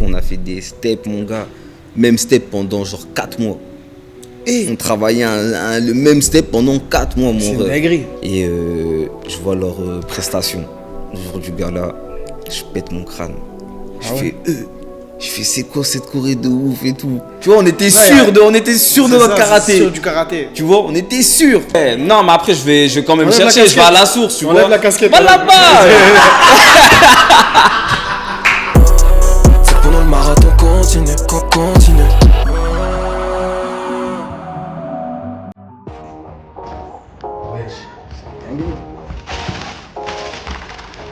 on a fait des steps, mon gars. Même step pendant genre 4 mois. Et on travaillait le même step pendant 4 mois, mon ref. C'est une dinguerie. Et je vois leurs prestations. Le jour du gala, je pète mon crâne. Je fais c'est quoi cette choré de ouf et tout. Tu vois, on était sûr de notre karaté. Sûr du karaté. Tu vois, on était sûr. Non, mais après je vais quand même Enlève chercher, je vais à la source, tu vois. Enlève la casquette. Va là-bas. C'est pendant le marathon continue.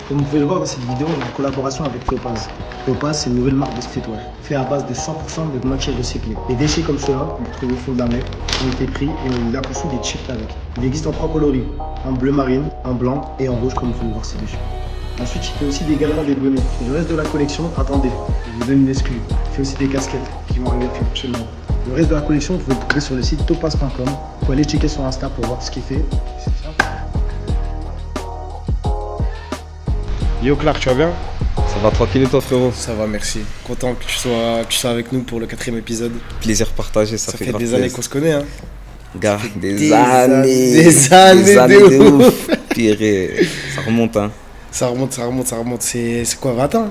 Comme vous pouvez le voir dans cette vidéo, on est en collaboration avec Topaz. Topaz, c'est une nouvelle marque de streetwear, fait à base de 100% de matières recyclées. Les déchets comme ceux-là, qu'on trouve au fond de la mer, ont été pris et on a conçu des t-shirts avec. Il existe en 3 coloris, en bleu marine, en blanc et en rouge, comme vous pouvez le voir ci-dessus. Ensuite, il fait aussi des galons des bonnets. Et le reste de la collection, attendez, je vous donne une exclue. Il fait aussi des casquettes qui vont arriver prochainement. Le reste de la collection, vous pouvez le trouver sur le site topaz.com. Vous pouvez aller checker sur Insta pour voir ce qu'il fait. Yo Clark, tu vas bien? Ça va tranquille et toi, frérot? Ça va, merci. Content que tu sois avec nous pour le 4e épisode. Plaisir partagé, Ça fait des années qu'on se connaît, hein. Gars, Des années de ouf. Pire, ça remonte, hein. Ça remonte. C'est quoi, 20 ans?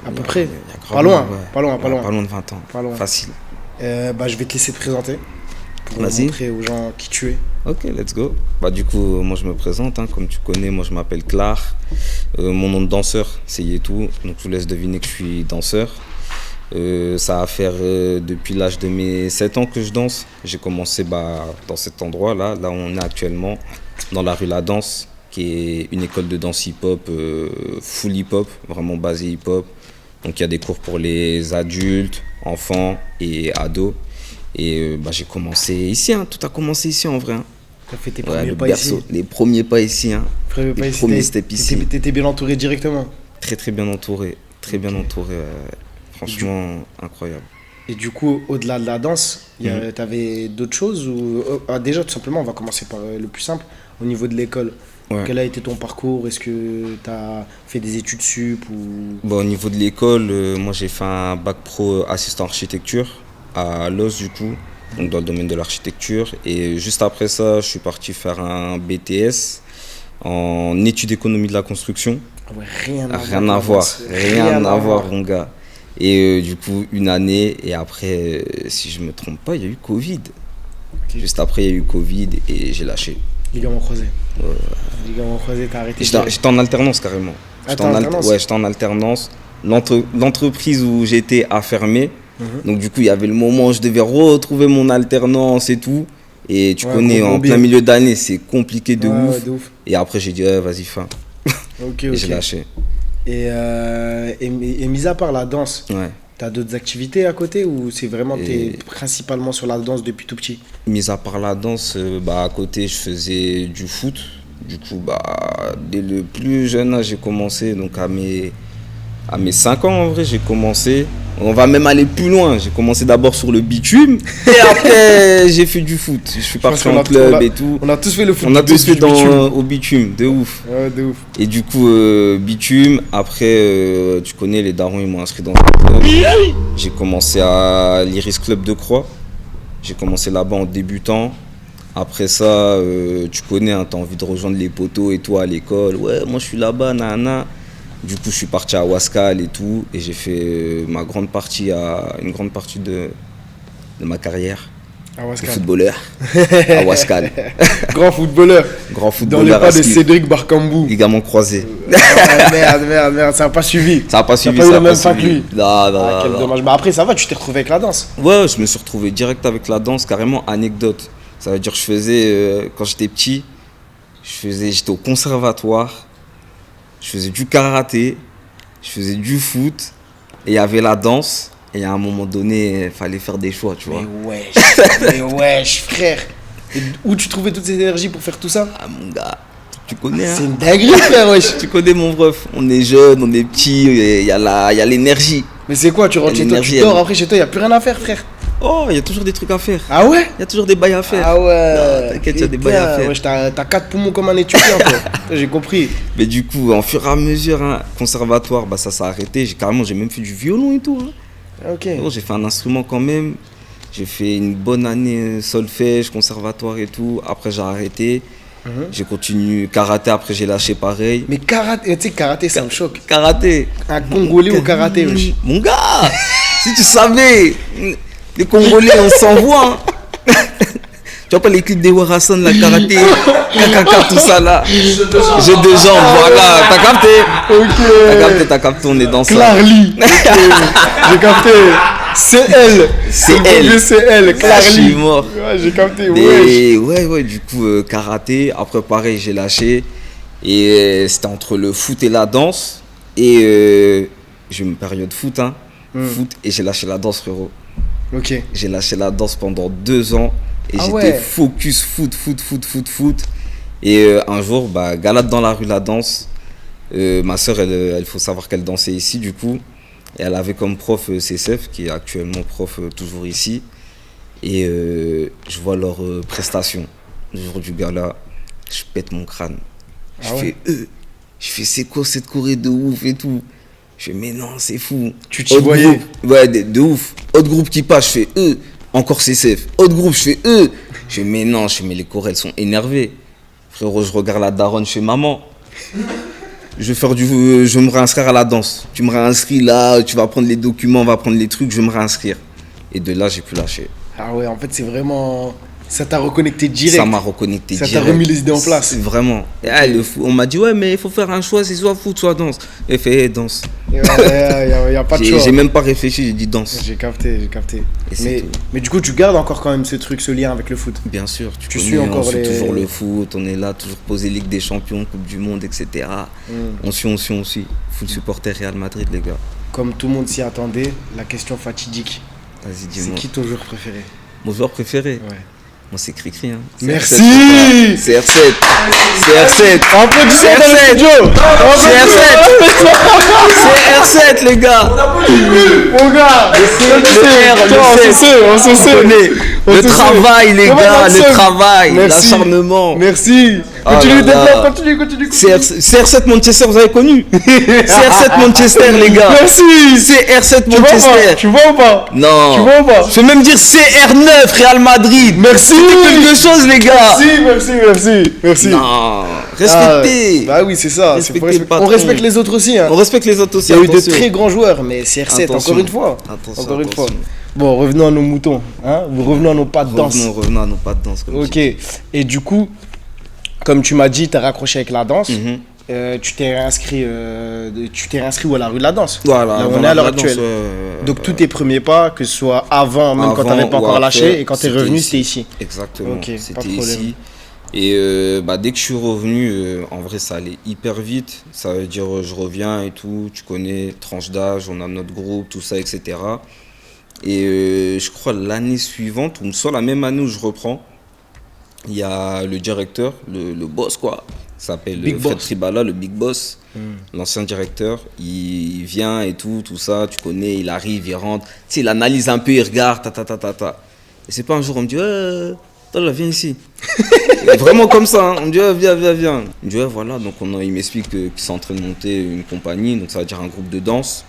À peu près. Pas loin de 20 ans. Pas loin. Facile. Je vais te laisser te présenter pour Vas-y. montrer aux gens qui tu es. Ok, let's go. Du coup, moi je me présente, hein, comme tu connais, moi je m'appelle Clark. Mon nom de danseur, c'est Yetou, donc je vous laisse deviner que je suis danseur. Ça va faire depuis l'âge de mes 7 ans que je danse. J'ai commencé dans cet endroit-là, là où on est actuellement, dans la rue La Danse, qui est une école de danse hip-hop, full hip-hop, vraiment basée hip-hop. Donc il y a des cours pour les adultes, enfants et ados. Et j'ai commencé ici, hein. Tout a commencé ici en vrai. Hein. T'as fait tes Ouais, premiers le pas berceau, ici. les premiers pas ici. Hein. Les premiers steps ici. T'étais bien entouré directement. Très très bien entouré. Très bien entouré. Franchement, incroyable. Et du coup, au-delà de la danse, t'avais d'autres choses ou... Déjà, tout simplement, on va commencer par le plus simple. Au niveau de l'école, quel a été ton parcours? Est-ce que t'as fait des études sup ou... Au niveau de l'école, moi j'ai fait un bac pro assistant architecture à Los du coup, donc dans le domaine de l'architecture. Et juste après ça, je suis parti faire un BTS en études économie de la construction. Ouais, rien à voir, mon gars. Et du coup, une année, et après, si je me trompe pas, il y a eu Covid. Okay. Juste après, il y a eu Covid et j'ai lâché. Ligament croisé. Ligament croisé, t'as arrêté. J'étais en alternance carrément. J'étais en alternance. L'entreprise où j'étais a fermé. Donc du coup, il y avait le moment où je devais retrouver mon alternance et tout. Et tu connais, en plein milieu d'année, c'est compliqué de ouf. Et après, j'ai dit, vas-y, fin. Et j'ai lâché. Et mis à part la danse, t'as d'autres activités à côté ou c'est vraiment t'es principalement sur la danse depuis tout petit? Mis à part la danse, à côté, je faisais du foot. Du coup, dès le plus jeune âge, j'ai commencé. Donc à mes 5 ans, en vrai, j'ai commencé. On va même aller plus loin. J'ai commencé d'abord sur le bitume et après, j'ai fait du foot. Je suis parti en club et tout. On a tous fait le foot. On a tous fait au bitume, de ouf. Ouais, de ouf. Et du coup, bitume, après, tu connais, les darons, ils m'ont inscrit dans un club. J'ai commencé à l'Iris Club de Croix. J'ai commencé là-bas en débutant. Après ça, tu connais, hein, t'as envie de rejoindre les potos et tout à l'école. Ouais, moi je suis là-bas, nanana. Du coup, je suis parti à Wascal et tout, et j'ai fait une grande partie de ma carrière de footballeur à Wascal. Grand footballeur. Dans les pas de Cédric Barcambou. Ligament croisé. Merde, ça n'a pas suivi. Ça n'a pas suivi. Ça n'a pas eu le même pas que lui. Non. Quel dommage. Mais après, ça va, tu t'es retrouvé avec la danse. Ouais, je me suis retrouvé direct avec la danse, carrément anecdote. Ça veut dire que je faisais, quand j'étais petit, j'étais au conservatoire. Je faisais du karaté, je faisais du foot, et il y avait la danse. Et à un moment donné, il fallait faire des choix, tu vois. Mais wesh, frère. Et où tu trouvais toutes ces énergies pour faire tout ça? Ah, mon gars, tu connais, hein. C'est une dinguerie, frère, wesh. Tu connais, mon ref. On est jeunes, on est petits, il y a l'énergie. Mais c'est quoi, tu rentres chez toi, tu dors, après chez toi, il n'y a plus rien à faire, frère. Oh, il y a toujours des trucs à faire. Ah ouais? Il y a toujours des bails à faire. Ah ouais. Non, t'inquiète, il y a des bails à faire. Ouais, t'as 4 poumons comme un étudiant, toi. J'ai compris. Mais du coup, en fur et à mesure, hein, conservatoire, bah ça s'est arrêté. J'ai même fait du violon et tout. Hein. Ok. Bon, j'ai fait un instrument quand même. J'ai fait une bonne année solfège, conservatoire et tout. Après, j'ai arrêté. J'ai continué karaté, après j'ai lâché pareil. Mais karaté, tu sais, karaté, ça me choque. Karaté. Un Congolais au karaté, wesh. Mon gars, si tu savais, les Congolais, on s'envoie. Hein. Tu vois pas les clips des Warasson, la karaté, kakaka, tout ça là. J'ai 2 jambes, voilà, t'as capté. Ok. T'as capté, on est dans ça. Clarly. Ok. J'ai capté. C'est elle. C'est elle, Je Clarly. suis mort. Ouais, j'ai capté, Et ouais, du coup, karaté. Après, pareil, j'ai lâché. Et c'était entre le foot et la danse. Et j'ai eu une période foot, hein. Foot, et j'ai lâché la danse, frérot. Ok. J'ai lâché la danse pendant 2 ans. Et Ah j'étais ouais. focus foot. Et un jour, bah, galade dans la rue, la danse. Ma soeur, elle faut savoir qu'elle dansait ici, du coup. Et elle avait comme prof CSF, qui est actuellement prof toujours ici. Et je vois leurs prestations. Le jour du gala, je pète mon crâne. Je fais c'est quoi cette choré de ouf et tout. Je fais mais non, c'est fou. Tu t'y Autre voyais? groupe, ouais, de ouf. Autre groupe qui passe, je fais encore CSF. Autre groupe, je fais Je fais mais non, mais les chorés, elles sont énervées. Frérot, je regarde la daronne chez maman. Je vais me réinscrire à la danse. Tu me réinscris là, tu vas prendre les documents, on va prendre les trucs, je vais me réinscrire. Et de là, j'ai pu lâcher. Ah ouais, en fait, c'est vraiment. Ça t'a reconnecté direct. Ça m'a reconnecté Ça direct. t'a remis les idées en place. Vraiment. Et, on m'a dit, ouais, mais il faut faire un choix, c'est soit foot, soit danse. J'ai fait danse. Il n'y a pas de choix. J'ai même pas réfléchi, j'ai dit danse. J'ai capté. Et c'est tout. Mais du coup, tu gardes encore quand même ce lien avec le foot. Bien sûr, Tu connais, suis encore on suit les- toujours le foot, on est là, toujours posé Ligue des Champions, Coupe du Monde, etc. On suit. Foot supporter Real Madrid, les gars. Comme tout le monde s'y attendait, la question fatidique. Vas-y, C'est dis-moi. qui ton joueur préféré? Mon joueur préféré? Ouais. Moi, c'est Cricri. Hein. Merci. C'est R7. C'est R7. Applaudissements dans le studio. C'est R7, les gars. Mon gars, On sait. Le travail, les gars, le travail, l'acharnement. Merci. Ah Continue, là là. développe, continue. CR7 Manchester, vous avez connu? CR7 Manchester, les gars. Merci. CR7 Manchester. Tu vois ou pas? Non. Tu vois ou pas? Je vais même dire CR9 Real Madrid. Merci. Quelque chose, les gars. Merci. Non. Respectez. Bah oui, c'est ça. Respectez Faut le respecter. patron. On respecte les autres aussi. Hein. On respecte les autres aussi. Il y a eu de attention. très grands joueurs, mais CR7, Attention. encore une fois. Attention, Encore une fois. attention. Bon, revenons à nos moutons. Hein. Revenons à nos pas de danse. Revenons à nos pas de danse. Comme Ok. tu Et du coup, comme tu m'as dit, tu as raccroché avec la danse. dis. Tu t'es réinscrit où, à la rue de la danse? Voilà. Là où on dans est à l'heure la danse, actuelle. Donc tous tes premiers pas, que ce soit avant, même quand tu n'avais pas ou encore après, lâché, et quand tu es c'était revenu, ici. c'était ici. Exactement. Ok, pas de C'était problème. ici. Et dès que je suis revenu, en vrai, ça allait hyper vite. Ça veut dire, je reviens et tout. Tu connais, tranche d'âge, on a notre groupe, tout ça, etc. Et je crois l'année suivante, ou soit la même année où je reprends, il y a le directeur, le boss, quoi. Il s'appelle Big Fred Boss. Tribala, le big boss, l'ancien directeur. Il vient et tout ça, tu connais, il arrive, il rentre. Tu sais, il analyse un peu, il regarde, ta. Et c'est pas un jour, on me dit, toi là, viens ici. Et vraiment comme ça, hein. On me dit, viens. Il me dit, voilà, donc il m'explique qu'il est en train de monter une compagnie, donc ça veut dire un groupe de danse,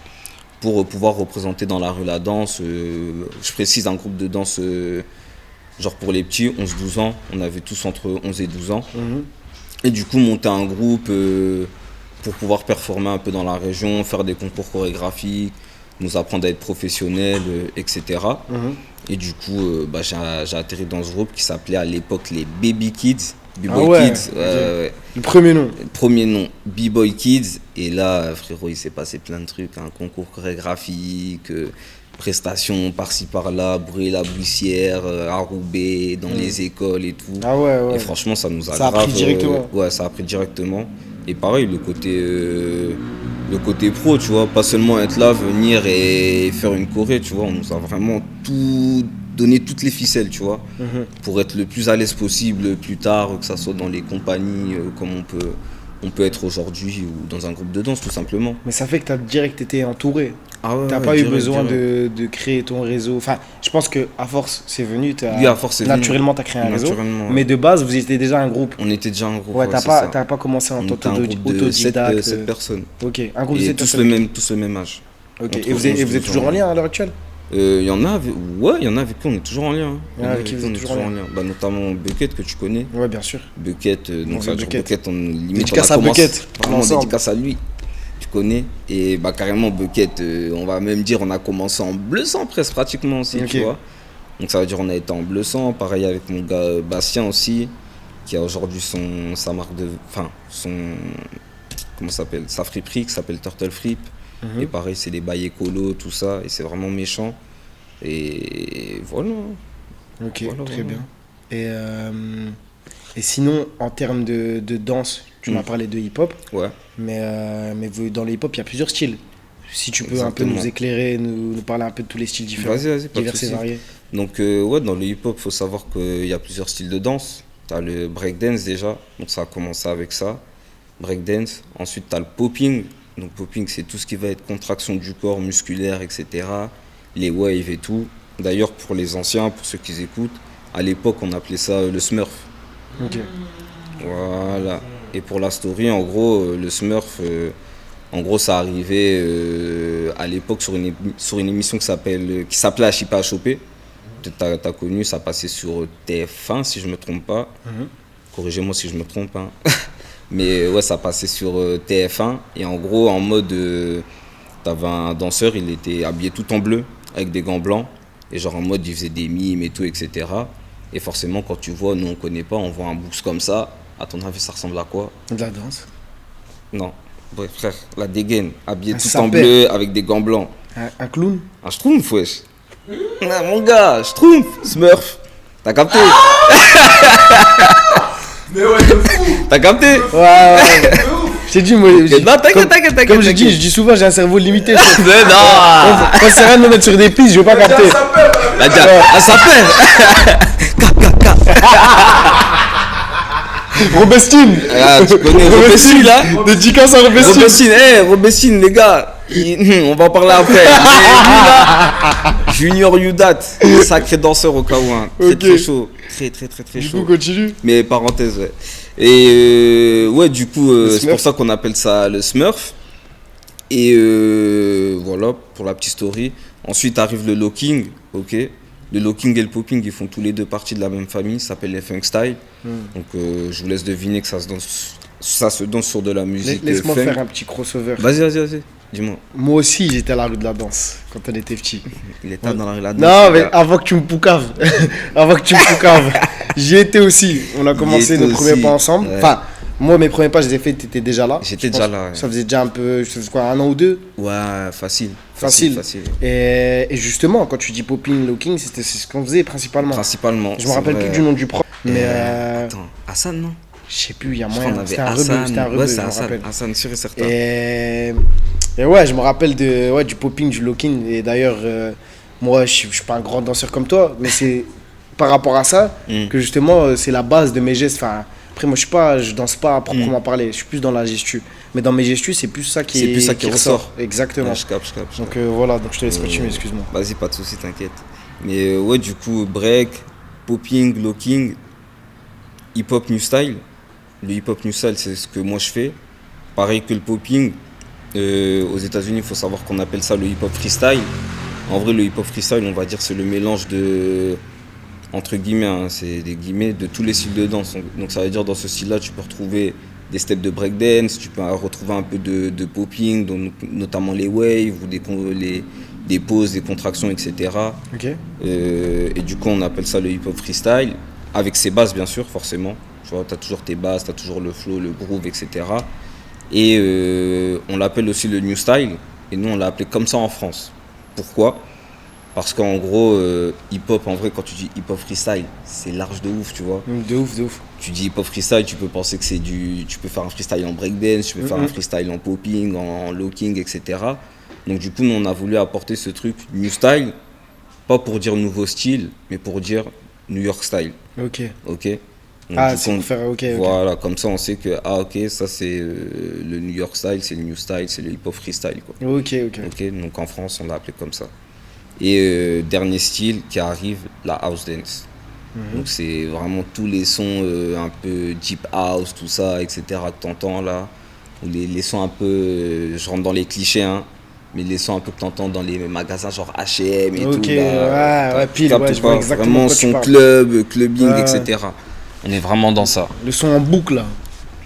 pour pouvoir représenter dans la rue la danse. Je précise, un groupe de danse, genre pour les petits, 11-12 ans. On avait tous entre 11 et 12 ans. Et du coup, monter un groupe pour pouvoir performer un peu dans la région, faire des concours chorégraphiques, nous apprendre à être professionnels, etc. Et du coup, j'ai atterri dans ce groupe qui s'appelait à l'époque les Baby Kids. B-Boy Kids. Le premier nom. Premier nom, B-Boy Kids. Et là, frérot, il s'est passé plein de trucs. Un concours chorégraphique, prestations par-ci par-là, brûler la buissière, à Roubaix, dans les écoles et tout. Ah ouais. Et franchement, ça nous a Ça a grave, pris directement. ouais, ça a pris directement. Et pareil, le côté pro, tu vois, pas seulement être là, venir et faire une choré, tu vois, on nous a vraiment tout donné, toutes les ficelles, tu vois, pour être le plus à l'aise possible plus tard, que ça soit dans les compagnies, comme on peut être aujourd'hui ou dans un groupe de danse tout simplement. Mais ça fait que tu as direct été entouré. Ah ouais, T'as pas eu besoin de créer ton réseau. Enfin, je pense qu'à force, c'est venu. Oui, à force, c'est venu. Naturellement, tu as créé un réseau. Naturellement, ouais. Mais de base, vous étiez déjà un groupe. On était déjà un groupe. Ouais, ouais, t'as pas commencé en on tant était un groupe de qu'autodidacte. 7 personnes. Ok, un groupe de Et 7 tous personnes. tous le même âge. Ok, Entre et vous êtes 11, toujours en lien à l'heure actuelle? Il y en a avec qui on est toujours en lien. Hein. Il y en a avec qui vous êtes toujours en lien. Bah, notamment Bucket que tu connais. Ouais, bien sûr. Bucket, donc ça veut dire Bucket, on limite Dédicace on a à commencé- Bucket, Vraiment ensemble. dédicace à lui. Tu connais. Et bah carrément Bucket, on va même dire on a commencé en bleu sang presque pratiquement aussi, Ok. tu vois. Donc ça veut dire on a été en bleu sang. Pareil avec mon gars Bastien aussi, qui a aujourd'hui sa marque de, enfin comment ça s'appelle, sa friperie qui s'appelle Turtle Frip. Et pareil, c'est des bails écolo, tout ça, et c'est vraiment méchant. Et voilà. Ok, Voilà, très voilà. bien. Et sinon, en termes de danse, tu m'as parlé de hip-hop, Ouais. mais dans le hip-hop, il y a plusieurs styles. Si tu peux un peu Exactement. nous écécairer, nous parler un peu de tous les styles différents, Vas-y, pas de divers et souci. variés. Donc, ouais, dans le hip-hop, il faut savoir qu'il y a plusieurs styles de danse. Tu as le breakdance déjà, donc ça a commencé avec ça. Breakdance. Ensuite, tu as le popping. Donc, popping, c'est tout ce qui va être contraction du corps, musculaire, etc. Les waves et tout. D'ailleurs, pour les anciens, pour ceux qui écoutent, à l'époque, on appelait ça le smurf. Ok. Voilà. Et pour la story, en gros, le smurf, en gros, ça arrivait à l'époque sur une émission qui s'appelait Hachipé à choper. Peut-être t'as connu, ça passait sur TF1 si je me trompe pas. Corrigez-moi si je me trompe. Hein. Mais ouais, ça passait sur TF1. Et en gros, en mode, t'avais un danseur, il était habillé tout en bleu, avec des gants blancs. Et genre en mode, il faisait des mimes et tout, etc. Et forcément, quand tu vois, nous on connaît pas, on voit un boost comme ça. À ton avis, ça ressemble à quoi? De la danse. Non. Ouais, frère, la dégaine, habillé Un tout en sapin. bleu, avec des gants blancs. Un clown. Un schtroumpf, wesh. Ah, mon gars, schtroumpf, smurf. T'as capté? Mais ouais, de fou. T'as capté? Ouais. Je t'ai dit, moi. Non, t'inquiète. Comme je dis souvent, j'ai un cerveau limité. Mais non. Quand c'est rien de me mettre sur des pistes, je vais pas capter. Ça peur, Bah, tiens, un sapin. Robestine. Ah, tu connais Robestine, là? Dédicace à Robestine. Robestine, les gars. On va en parler après. Mais lui, là, Junior Udat, sacré danseur au Kawa. Ok. Très chaud. Très Du chaud. coup, continue. Mais parenthèse, ouais. Et ouais, du coup, c'est Smurf. pour ça qu'on appelle ça le Smurf. Et voilà, pour la petite story. Ensuite arrive le locking, ok. Le locking et le popping, ils font tous les deux partie de la même famille, ça s'appelle les funk style. Donc je vous laisse deviner que ça se danse sur de la musique Laisse-moi funk. faire un petit crossover. Vas-y, dis-moi. Moi aussi, j'étais à la rue de la danse quand on était petit. Il est tard dans la rue là. Non, mais avant que tu me poucaves, j'y étais aussi. On a commencé étais nos premiers aussi, pas ensemble. ouais. Enfin, moi, mes premiers pas, je les ai fait, t'étais déjà là. J'étais Je pense. déjà là, ouais. Ça faisait déjà un peu, je sais quoi, 1 an ou 2. Ouais, facile. Et justement, quand tu dis popping, locking, c'est ce qu'on faisait principalement. Principalement. Je me rappelle plus du nom du prof. Mais Attends, Hassan, non? je sais plus, il y a Je crois qu'on moyen. avait C'était un rebeu, Hassan. Ouais, c'est je me Hassan. rappelle. Hassan, sûr et certain. Et ouais, je me rappelle du popping, du locking. Et d'ailleurs, moi, je suis pas un grand danseur comme toi, mais c'est par rapport à ça que justement, c'est la base de mes gestes. Enfin, après, moi, je danse pas à proprement parler. Je suis plus dans la gestu. Mais dans mes gestus, c'est plus ça qui ressort. Exactement. Ouais, je capte. Donc voilà, donc je te laisse continuer, excuse-moi. Vas-y, pas de soucis, t'inquiète. Mais ouais, du coup, break, popping, locking, hip-hop new style. Le hip-hop new style, c'est ce que moi je fais. Pareil que le popping. Aux États-Unis, il faut savoir qu'on appelle ça le hip-hop freestyle. En vrai, le hip-hop freestyle, on va dire, c'est le mélange de, entre guillemets, hein, c'est des guillemets, de tous les styles de danse. Donc ça veut dire, dans ce style-là, tu peux retrouver des steps de breakdance, tu peux retrouver un peu de popping, donc notamment les waves, ou des pauses, des contractions, etc. Ok. Et du coup, on appelle ça le hip-hop freestyle, avec ses bases, bien sûr, forcément. Tu vois, tu as toujours tes bases, tu as toujours le flow, le groove, etc. Et on l'appelle aussi le new style, et nous, on l'a appelé comme ça en France. Pourquoi ? Parce qu'en gros, hip-hop, en vrai, quand tu dis hip-hop freestyle, c'est large de ouf, tu vois. De ouf. Tu dis hip-hop freestyle, tu peux penser que tu peux faire un freestyle en breakdance, tu peux faire un freestyle en popping, en locking, etc. Donc du coup, nous, on a voulu apporter ce truc new style, pas pour dire nouveau style, mais pour dire New York style. Ok. Ok. Donc, Ah, du c'est coup, pour faire, ok. voilà, comme ça on sait que, ah ok, ça c'est le New York style, c'est le New style, c'est le hip-hop freestyle, quoi. Ok. Ok, donc en France on l'a appelé comme ça. Et dernier style qui arrive, la house dance. Donc c'est vraiment tous les sons un peu deep house, tout ça, etc. que t'entends là. Ou les sons un peu, je rentre dans les clichés, hein, mais les sons un peu que t'entends dans les magasins genre H&M et Ok, tout. Là, ouais, pile, captes ouais, je vois pas, exactement vraiment de quoi tu son parles. club, clubbing, Ouais. etc. On est vraiment dans ça. Le son en boucle, là.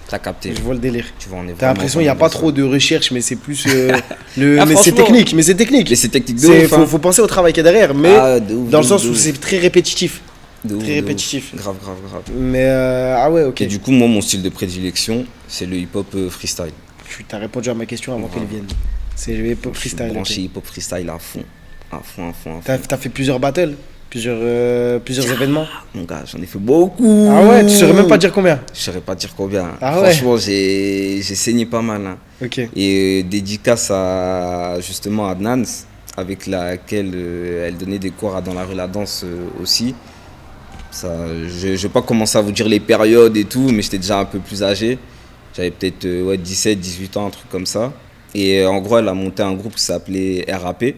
T'as capté. Je vois le délire. Tu vois, on est T'as vraiment, l'impression qu'il n'y a vraiment pas dans trop ça. de recherche, mais c'est plus. Ah, mais c'est franchement. technique, mais c'est technique. Mais c'est technique de C'est- ouf, hein. faut penser au travail qu'il y a derrière, mais Ah, de ouf, dans le de sens ouf, où de c'est ouf. très répétitif. De ouf, Très de ouf. répétitif. Grave. Mais ah ouais, ok. Et du coup, moi, mon style de prédilection, c'est le hip-hop freestyle. T'as répondu à ma question avant qu'elle vienne. C'est le hip-hop Je suis freestyle. branché ok. hip-hop freestyle à fond. À fond. T'as fait plusieurs battles, plusieurs événements. Mon gars, j'en ai fait beaucoup. Ah ouais, tu saurais même pas dire combien. Je saurais pas dire combien. Ah ouais. Franchement, j'ai saigné pas mal, hein. Ok. Et dédicace à, justement, à Nans, avec laquelle elle donnait des cours dans la rue La Danse aussi. Ça, je vais pas commencer à vous dire les périodes et tout, mais j'étais déjà un peu plus âgé. J'avais peut-être 17, 18 ans, un truc comme ça. Et en gros, elle a monté un groupe qui s'appelait RAP.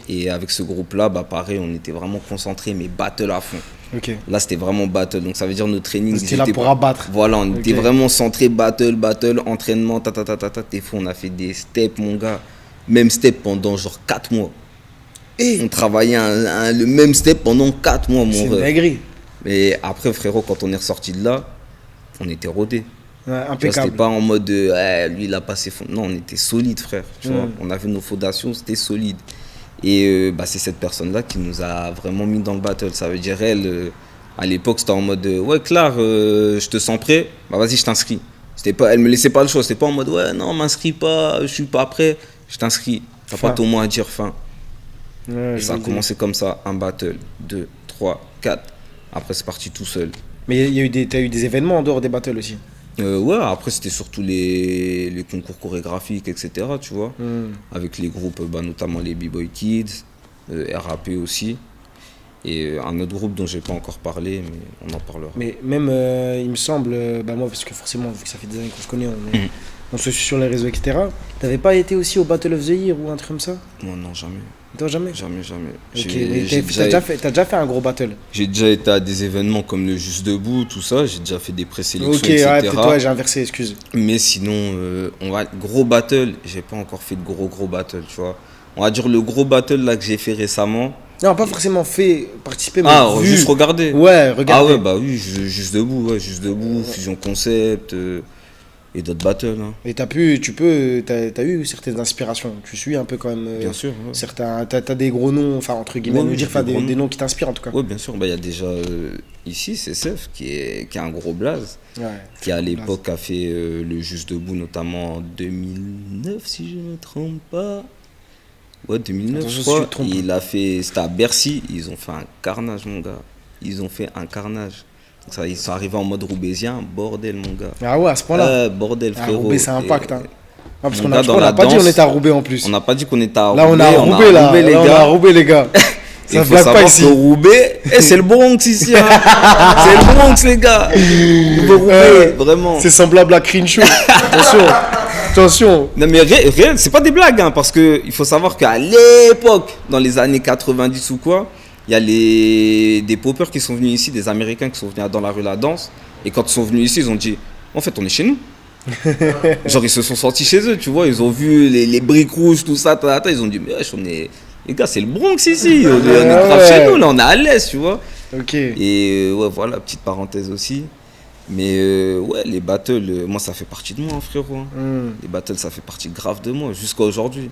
Et avec ce groupe-là, bah pareil, on était vraiment concentrés, mais battle à fond. Ok. Là, c'était vraiment battle. Donc, ça veut dire nos trainings. C'était ils là étaient pour pas- abattre. Voilà, on était Ok. vraiment centrés battle, entraînement, Des fois, on a fait des steps, mon gars. Même step pendant genre 4 mois. Et On travaillait le même step pendant 4 mois, c'est mon une ref. dinguerie. Mais après, frérot, quand on est ressorti de là, on était rodés. Ouais, Tu vois, impeccable. c'était pas en mode lui il a passé fond. Non, on était solide, frère. Tu vois, on avait nos fondations, c'était solide. Et bah, c'est cette personne-là qui nous a vraiment mis dans le battle. Ça veut dire, elle, à l'époque, c'était en mode ouais, Claire, je te sens prêt, bah vas-y, je t'inscris. Elle me laissait pas le choix. C'était pas en mode ouais, non, m'inscris pas, je suis pas prêt, je t'inscris. T'as Fin. pas ton mot à dire, fin. Ouais, Et je ça a vois le commencé comme ça, un battle, 2, 3, 4. Après, c'est parti tout seul. délire. Mais t'as eu des événements en dehors des battles aussi. Ouais, après c'était surtout les concours chorégraphiques, etc. Tu vois, avec les groupes, bah, notamment les B-Boy Kids, RAP aussi, et un autre groupe dont j'ai pas encore parlé, mais on en parlera. Mais même, il me semble, bah moi, parce que forcément, vu que ça fait des années qu'on se connaît, on se suit sur les réseaux, etc. T'avais pas été aussi au Battle of the Year ou un truc comme ça? Moi, non, jamais. Toi, jamais? Jamais. Ok, mais t'as déjà fait un gros battle. J'ai déjà été à des événements comme le Juste Debout, tout ça, j'ai déjà fait des présélections, Ok, etc. ouais, peut-être ouais, j'ai inversé, excuse. Mais sinon, gros battle, j'ai pas encore fait de gros battle, tu vois. On va dire le gros battle là que j'ai fait récemment. Non, pas forcément fait participer, mais Ah, vu. juste regarder. Ouais, regardez. Ah ouais, bah oui, Juste Debout, Fusion Concept et d'autres battles. Hein. Et t'as eu certaines inspirations. Tu suis un peu quand même. Bien sûr. Ouais. Certains, t'as des gros noms, enfin entre guillemets, Ouais, nous dire, j'ai des gros des noms. noms qui t'inspirent en tout cas. Ouais, bien sûr. Bah, il y a déjà ici, CSF, qui est un gros blaze, Ouais. qui à l'époque a fait le Juste Debout, notamment en 2009, si je ne me trompe pas. Ouais, 2009, Attention, je si tu crois. te trompes. Il a fait, c'était à Bercy, ils ont fait un carnage, mon gars. Ils ont fait un carnage. Donc ça, ils sont arrivés en mode roubaisien, bordel, mon gars. Ah ouais, à ce point-là. Bordel, Ah, frérot. Roubaix, ça impacte. Et- Hein. Ah, parce Mon qu'on gars, a, je crois, dans on la n'a pas dit danse, on était à Roubaix en plus. On n'a pas dit qu'on était à Là, on a Roubaix, Roubaix, là. Roubaix, les Là, on a gars. Roubaix, les gars. Il Ça faut blague pas savoir ici. que Roubaix, c'est le Bronx ici. Hein. C'est le Bronx, les gars. Roubaix, vraiment. C'est semblable à Crenshaw. Attention. Attention. Non mais réel, c'est pas des blagues, hein, parce qu'il faut savoir qu'à l'époque, dans les années 90 ou quoi, il y a des poppers qui sont venus ici, des Américains qui sont venus dans la rue La Danse, et quand ils sont venus ici, ils ont dit, en fait, on est chez nous. Genre, ils se sont sentis chez eux, tu vois, ils ont vu les briques rouges, tout ça, ils ont dit, mais wesh, on est... Les gars, c'est le Bronx ici, on est grave ouais. chez nous, là, on est à l'aise, tu vois. Ok. Et ouais, voilà, petite parenthèse aussi. Mais ouais, les battles, moi, ça fait partie de moi, hein, frérot. Hein. Les battles, ça fait partie grave de moi, jusqu'à aujourd'hui.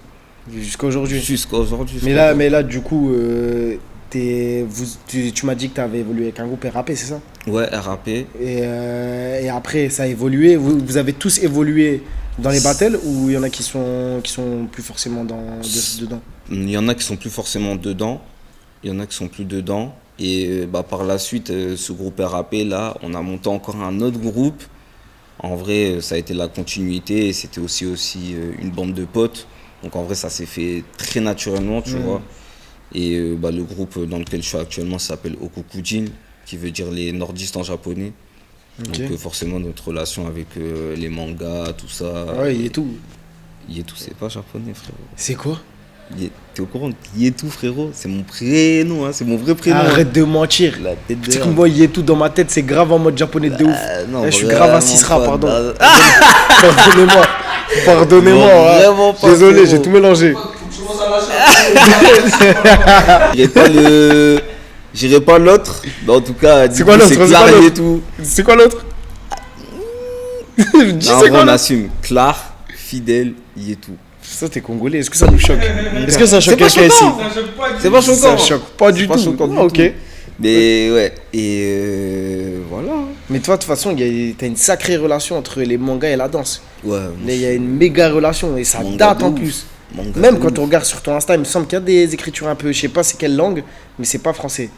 Jusqu'à aujourd'hui. Jusqu'à aujourd'hui. Mais là, du coup, tu m'as dit que tu avais évolué avec un groupe RAP, c'est ça? Ouais, RAP. Et après, ça a évolué. Vous avez tous évolué dans les battles ou il y en a qui sont plus forcément dedans? Il y en a qui sont plus forcément dedans. Il y en a qui sont plus dedans. Et bah, par la suite, ce groupe RAP, là, on a monté encore un autre groupe. En vrai, ça a été la continuité. Et c'était aussi une bande de potes. Donc en vrai, ça s'est fait très naturellement, tu vois. Et bah, le groupe dans lequel je suis actuellement s'appelle Okukujin. qui veut dire les nordistes en japonais. Ok. Donc forcément notre relation avec les mangas, tout ça. Ouais, Yetu. Yetu, c'est pas japonais, frérot. C'est quoi? T'es au courant? Yetu, frérot, c'est mon prénom, hein, c'est mon vrai prénom. Arrête de mentir. La tête de Tu sais que moi, Yetu dans ma tête, c'est grave en mode japonais de ouf. non, Eh, je suis grave un vraiment Sisra, pas. pardon. Non. Pardonnez-moi. Pardonnez-moi. Non, hein. vraiment pas, Désolé, frérot. j'ai tout mélangé. J'irai pas l'autre, mais en tout cas, C'est quoi l'autre? c'est C'est Clar quoi l'autre? Yetu. C'est quoi l'autre? Dis, Non, en c'est vrai, quoi on l'autre? assume. Clar, fidèle, Yetu. Ça, t'es congolais. Est-ce que ça nous choque? Est-ce que ça choque pas quelqu'un ici? choquant. C'est pas Ça choquant. choque pas du C'est pas tout. choquant du Ah, ok. tout. Mais ouais, et voilà. Mais toi, de toute façon, t'as une sacrée relation entre les mangas et la danse. Ouais, Mais il y a une méga relation et ça Manga date de en ouf. plus. manga Même de quand ouf. on regarde sur ton Insta, il me semble qu'il y a des écritures un peu, je sais pas c'est quelle langue, mais c'est pas français.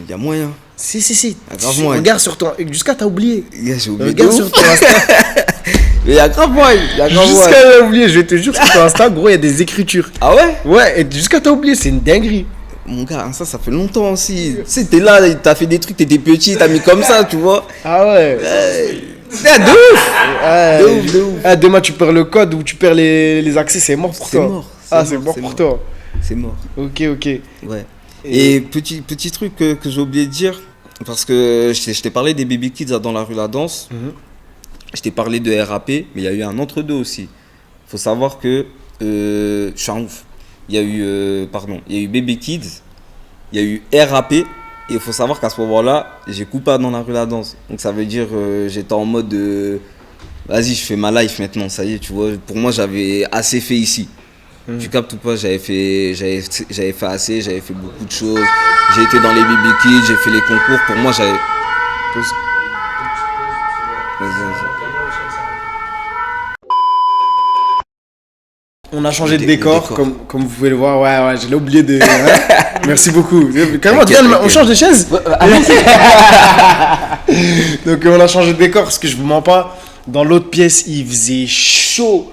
Y a moyen. Si. Ah, grave moyen. Regarde sur ton. Jusqu'à t'as oublié. Yeah, j'ai oublié. Regarde de sur ouf. ton Insta. Mais y a grave moyen. Y a grave moyen. Jusqu'à t'as oublié, je vais te jure sur ton Insta, gros, il y a des écritures. Ah ouais? Ouais, et jusqu'à t'as oublié, c'est une dinguerie. Mon gars, ça fait longtemps aussi. Tu sais, t'es là, t'as fait des trucs, t'étais petit, t'as mis comme ça, tu vois. Ah ouais. Yeah, de ouf! Ouais. De ouf, de ouf. Ah, demain tu perds le code ou tu perds les accès, c'est mort pour C'est toi. mort, Ah, c'est mort c'est pour mort. toi. C'est mort. Ok. Ouais. Et petit truc que j'ai oublié de dire, parce que je t'ai parlé des Baby Kids dans la rue La Danse, je t'ai parlé de RAP, mais il y a eu un entre-deux aussi. Faut savoir que je suis un ouf. Il y a eu Baby Kids, il y a eu RAP, et il faut savoir qu'à ce moment-là, j'ai coupé dans la rue La Danse. Donc ça veut dire j'étais en mode vas-y, je fais ma life maintenant, ça y est, tu vois. Pour moi, j'avais assez fait ici. Tu captes ou pas, j'avais fait assez, j'avais fait beaucoup de choses. J'ai été dans les BB Kids, j'ai fait les concours. Pour moi, j'avais. Pause. Vas-y. On a changé de Le décor, décor. comme vous pouvez le voir. Ouais, je l'ai oublié de. Hein. Merci beaucoup. Carrément, T'inquiète, viens, on t'inquiète. change de chaise. Donc on a changé de décor parce que je vous mens pas. Dans l'autre pièce, il faisait chaud.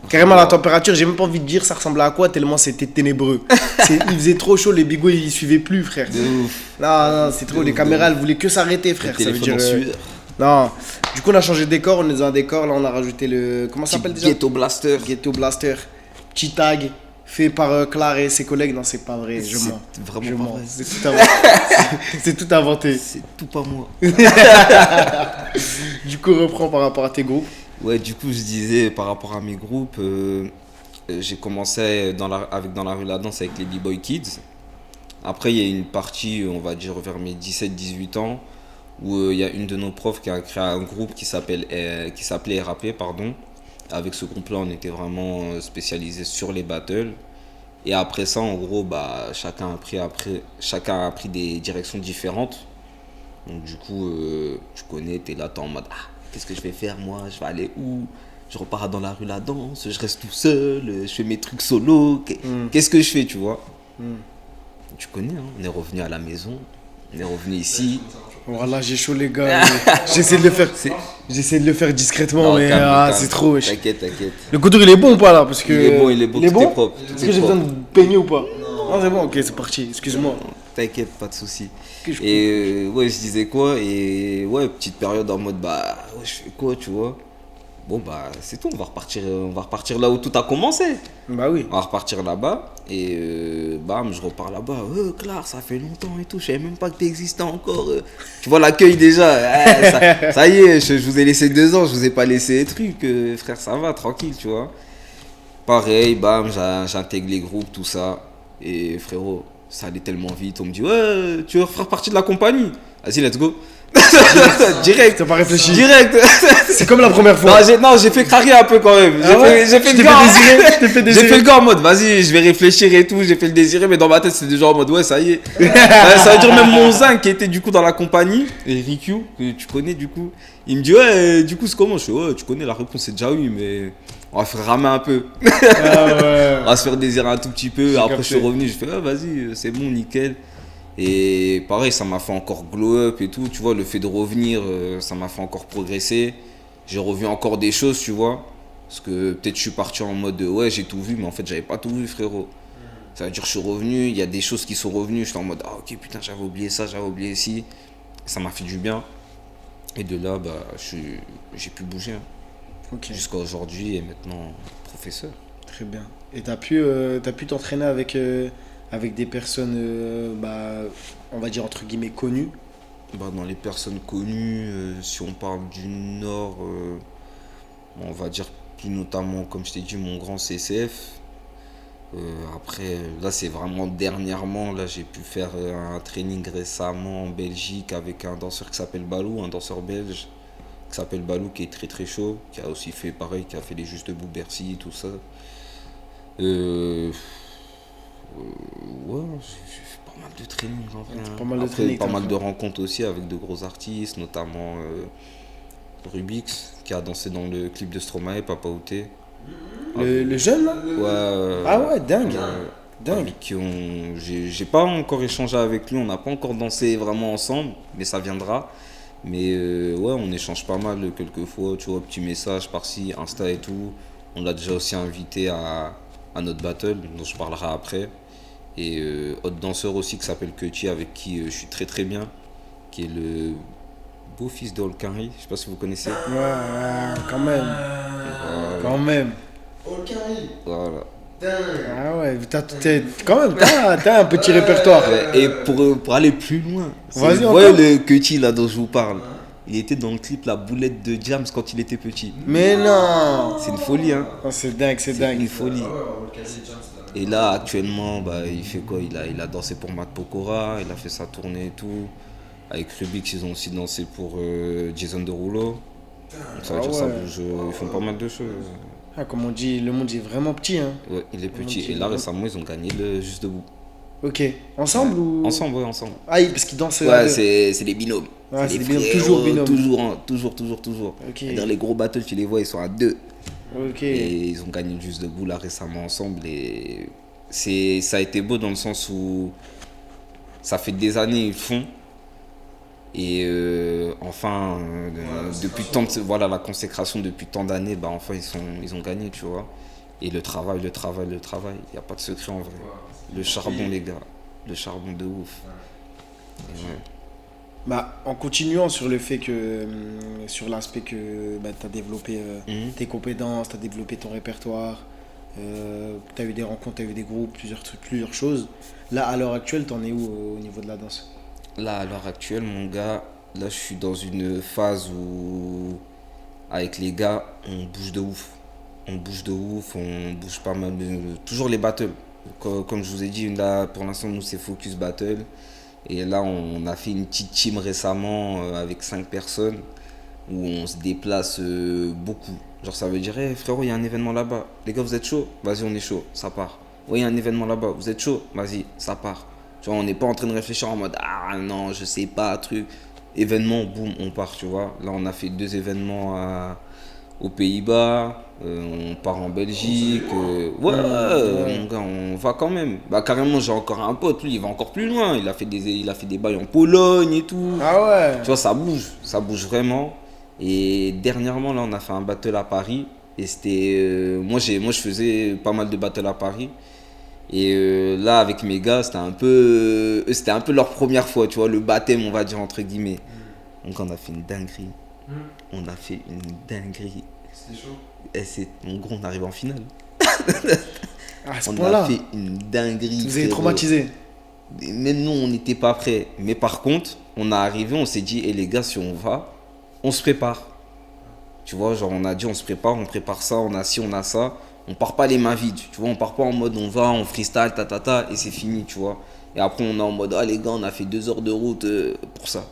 Carrément, la température, j'ai même pas envie de dire ça ressemblait à quoi, tellement c'était ténébreux. Il faisait trop chaud, les bigos ils suivaient plus, frère. De ouf. Non, c'est trop. Les caméras, elles voulaient que s'arrêter, frère. Ça veut Téléphone dire. en sueur. Non. Du coup, on a changé de décor. On est dans un décor. Là, on a rajouté le. Comment ça s'appelle déjà? Ghetto Blaster. Ghetto Blaster. Petit tag fait par Clar et ses collègues. Non, c'est pas vrai. Je C'est mens. vraiment Je pas mens. vrai. C'est tout inventé. C'est tout inventé. C'est tout pas moi. Du coup, reprends par rapport à tes groupes. Ouais, du coup, je disais par rapport à mes groupes, j'ai commencé dans la rue La Danse avec les B-Boy Kids. Après, il y a une partie, on va dire, vers mes 17-18 ans, où il y a une de nos profs qui a créé un groupe qui s'appelait RAP, pardon. Avec ce groupe-là, on était vraiment spécialisé sur les battles. Et après ça, en gros, chacun a pris des directions différentes. Donc du coup, tu connais, t'es là, t'es en mode qu'est-ce que je vais faire moi? Je vais aller où? Je repars dans la rue La Danse, je reste tout seul, je fais mes trucs solo. Qu'est-ce que je fais, tu vois? Tu connais, hein? On est revenu à la maison, on est revenu ici. Voilà, j'ai chaud, les gars. J'essaie de le faire. J'essaie de le faire discrètement, Non, mais calme. c'est trop. Wesh. T'inquiète. Le contour, il est bon ou pas là? Parce que... Il est bon, tout est propre. tout Est-ce est que j'ai propre. besoin de peigner ou pas? Non, c'est bon, ok, c'est parti. Excuse-moi. T'inquiète, pas de soucis. Que je Et ouais, je disais quoi? Et ouais, petite période en mode ouais, je fais quoi, tu vois? Bon, c'est tout, on va repartir là où tout a commencé. Bah oui. On va repartir là-bas et bam, je repars là-bas. Clar, ça fait longtemps et tout, je savais même pas que t'existais encore. Tu vois l'accueil déjà. Ça y est, je vous ai laissé 2 ans, je vous ai pas laissé des trucs. Frère, ça va, tranquille, tu vois. Pareil, bam, j'intègre les groupes, tout ça. Et frérot, ça allait tellement vite. On me dit, ouais, tu veux faire partie de la compagnie? Vas-y, let's go. Direct. T'as pas réfléchi. Direct. C'est comme la première fois. Non, j'ai fait craquer un peu quand même. J'ai fait le gars. J'ai fait le gars en mode, vas-y, je vais réfléchir et tout. J'ai fait le désiré, mais dans ma tête, c'était déjà en mode, ouais, ça y est. Ça veut dire même mon zinc qui était du coup dans la compagnie, et Rikyu, que tu connais du coup. Il me dit, ouais, du coup, c'est comment? Je fais, ouais, tu connais, la réponse c'est déjà oui, mais on va faire ramer un peu. Ouais. On va se faire désirer un tout petit peu. Après, capté. je suis revenu, je fais, ouais, vas-y, c'est bon, nickel. Et pareil, ça m'a fait encore glow up et tout, tu vois, le fait de revenir, ça m'a fait encore progresser. J'ai revu encore des choses, tu vois. Parce que peut-être je suis parti en mode, ouais, j'ai tout vu, mais en fait, j'avais pas tout vu, frérot. Ça veut dire que je suis revenu, il y a des choses qui sont revenues, je suis en mode ah ok putain j'avais oublié ça, j'avais oublié ci. Ça m'a fait du bien. Et de là bah j'ai pu bouger hein, Ok, jusqu'à aujourd'hui et maintenant professeur. très bien. Et t'as pu t'entraîner avec des personnes, on va dire entre guillemets connues. Bah, dans les personnes connues, si on parle du Nord, on va dire plus notamment comme je t'ai dit mon grand CCF. Après, là, c'est vraiment dernièrement. Là, j'ai pu faire un training récemment en Belgique avec un danseur qui s'appelle Balou, un danseur belge qui s'appelle Balou, qui est très très chaud, qui a aussi fait pareil, qui a fait les Justes Debout Bercy, tout ça. Ouais, j'ai fait pas mal de training en vrai. Pas mal de Après, training, pas t'as mal fait. de rencontres aussi avec de gros artistes, notamment Rubix, qui a dansé dans le clip de Stromae, Papa Outé. Le jeune là. Ouais, Ah ouais, dingue. Dingue. avec qui j'ai pas encore échangé avec lui, on n'a pas encore dansé vraiment ensemble, mais ça viendra. Mais ouais, on échange pas mal quelques fois, tu vois, petits messages par-ci, Insta et tout. On l'a déjà aussi invité à notre battle, dont je parlerai après. Et autre danseur aussi qui s'appelle Cutty, avec qui je suis très très bien, qui est le beau-fils de Holkinry, je sais pas si vous connaissez. Ouais, quand même. Quand même. Voilà. Ah ouais, quand même, t'as un petit répertoire. Ouais, et pour aller plus loin, Vas-y, vous voyez encore. le Cutty là dont je vous parle. Il était dans le clip La Boulette de Jams quand il était petit. Mais non. C'est une folie, hein. Oh, c'est dingue, c'est C'est dingue. une folie. Et là, actuellement, bah, il fait quoi? Il a dansé pour Matt Pokora, il a fait sa tournée et tout. Avec Rubix, ils ont aussi dansé pour Jason Derulo. Donc ça veut dire ouais. ça bouge, ils font pas mal de choses. Ah, comme on dit, le monde est vraiment petit, hein. Ouais, il est petit. Ok. Et là, récemment, ils ont gagné le Juste Debout. Ok. Ensemble ou Ensemble, ouais, ensemble. Ah, parce qu'ils dansent. à Ouais, deux. c'est des binômes. Ouais, c'est des frères, binômes, toujours binômes. Toujours, hein, toujours. Ok. Dans les gros battles, tu les vois, ils sont à deux. Ok. Et ils ont gagné le Juste Debout là récemment ensemble. Et ça a été beau dans le sens où ça fait des années ils le font. Et enfin, depuis tant de, voilà, la consécration depuis tant d'années, bah enfin ils ont gagné, tu vois. Et le travail, il n'y a pas de secret en vrai. Le charbon, les gars, le charbon de ouf. Et ouais. Bah, en continuant sur le fait que, sur l'aspect que tu as développé tes compétences, tu as développé ton répertoire, tu as eu des rencontres, tu as eu des groupes, plusieurs choses. Là, à l'heure actuelle, tu en es où au niveau de la danse? Là, à l'heure actuelle, mon gars, là, je suis dans une phase où, avec les gars, on bouge de ouf. On bouge pas mal. Toujours les battles. Comme je vous ai dit, là, pour l'instant, nous, c'est Focus Battle. Et là, on a fait une petite team récemment avec 5 personnes où on se déplace beaucoup. Genre, ça veut dire, hey, frérot, il y a un événement là-bas. Les gars, vous êtes chaud? Vas-y, on est chaud. Ça part. Oui, il y a un événement là-bas. Vous êtes chaud? Vas-y, ça part. Tu vois, on n'est pas en train de réfléchir en mode ah non, je sais pas, truc. Événement, boum, on part, tu vois. Là, on a fait 2 événements aux Pays-Bas. On part en Belgique. Ouais, mon gars, on va quand même. Bah, carrément, j'ai encore un pote, lui, il va encore plus loin. Il a fait des bails en Pologne et tout. Ah ouais. Tu vois, ça bouge vraiment. Et dernièrement, là, on a fait un battle à Paris. Et c'était. Moi, je faisais pas mal de battles à Paris. Et là, avec mes gars, c'était un peu leur première fois, tu vois, le baptême, on va dire, entre guillemets. Donc, on a fait une dinguerie. C'était chaud. Et en gros, on arrive en finale. Ah, à ce On point-là, a fait une dinguerie. vous avez frérot. traumatisé. Même nous, on n'était pas prêts. Mais par contre, on est arrivé, on s'est dit, les gars, si on va, on se prépare. Tu vois, genre, on a dit, on se prépare, on prépare ça, on a ci, on a ça. On part pas les mains vides, tu vois, on part pas en mode on va, on freestyle, et c'est fini, tu vois. Et après, on est en mode, ah les gars, on a fait 2 heures de route pour ça.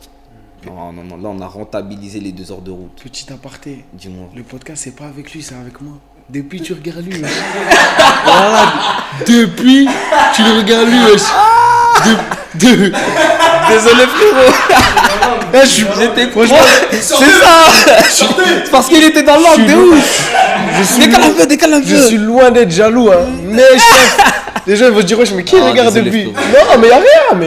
Non, là, on a rentabilisé les 2 heures de route. Petit aparté. Dis-moi. Le podcast, c'est pas avec lui, c'est avec moi. Depuis, tu regardes lui. Wesh. Voilà. Depuis, tu le regardes lui. Wesh. Désolé, frérot. J'étais C'est ça. C'est parce qu'il était dans l'ordre de ouf. Décale un peu. Je suis loin d'être jaloux, hein. Mais chef, les gens ils vont se dire, wesh, mais qui regarde désolé, depuis? frérot. Non, mais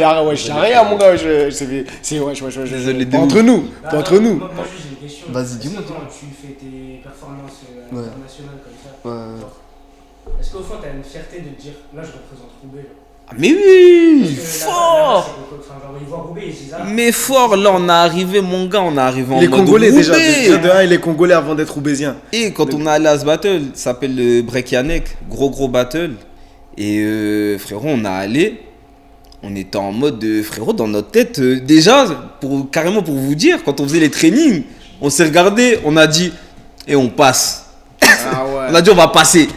y'a rien, wesh, y'a rien, mon gars. Wesh. Désolé de Pas ouf. entre nous, pas entre nous. Moi, juste, j'ai une question. Vas-y, dis-moi. Quand tu fais tes performances internationales comme ça, genre, Est-ce qu'au fond, t'as une fierté de te dire, là, je représente Roubaix. Mais oui, Parce que fort. Ils voient Roubaix, ils disent, ah, Mais fort, là on est arrivé, mon gars, on est arrivé en les mode Congolais déjà, Roubaix. de un, et les Congolais avant d'être Roubaisiens. Et quand on est allé à ce battle, ça s'appelle le Break Yannick, gros battle. Et frérot, on a allé, on était en mode de frérot dans notre tête. Déjà, carrément pour vous dire, quand on faisait les trainings, on s'est regardé, on a dit, et on passe. Ah ouais. On a dit, on va passer.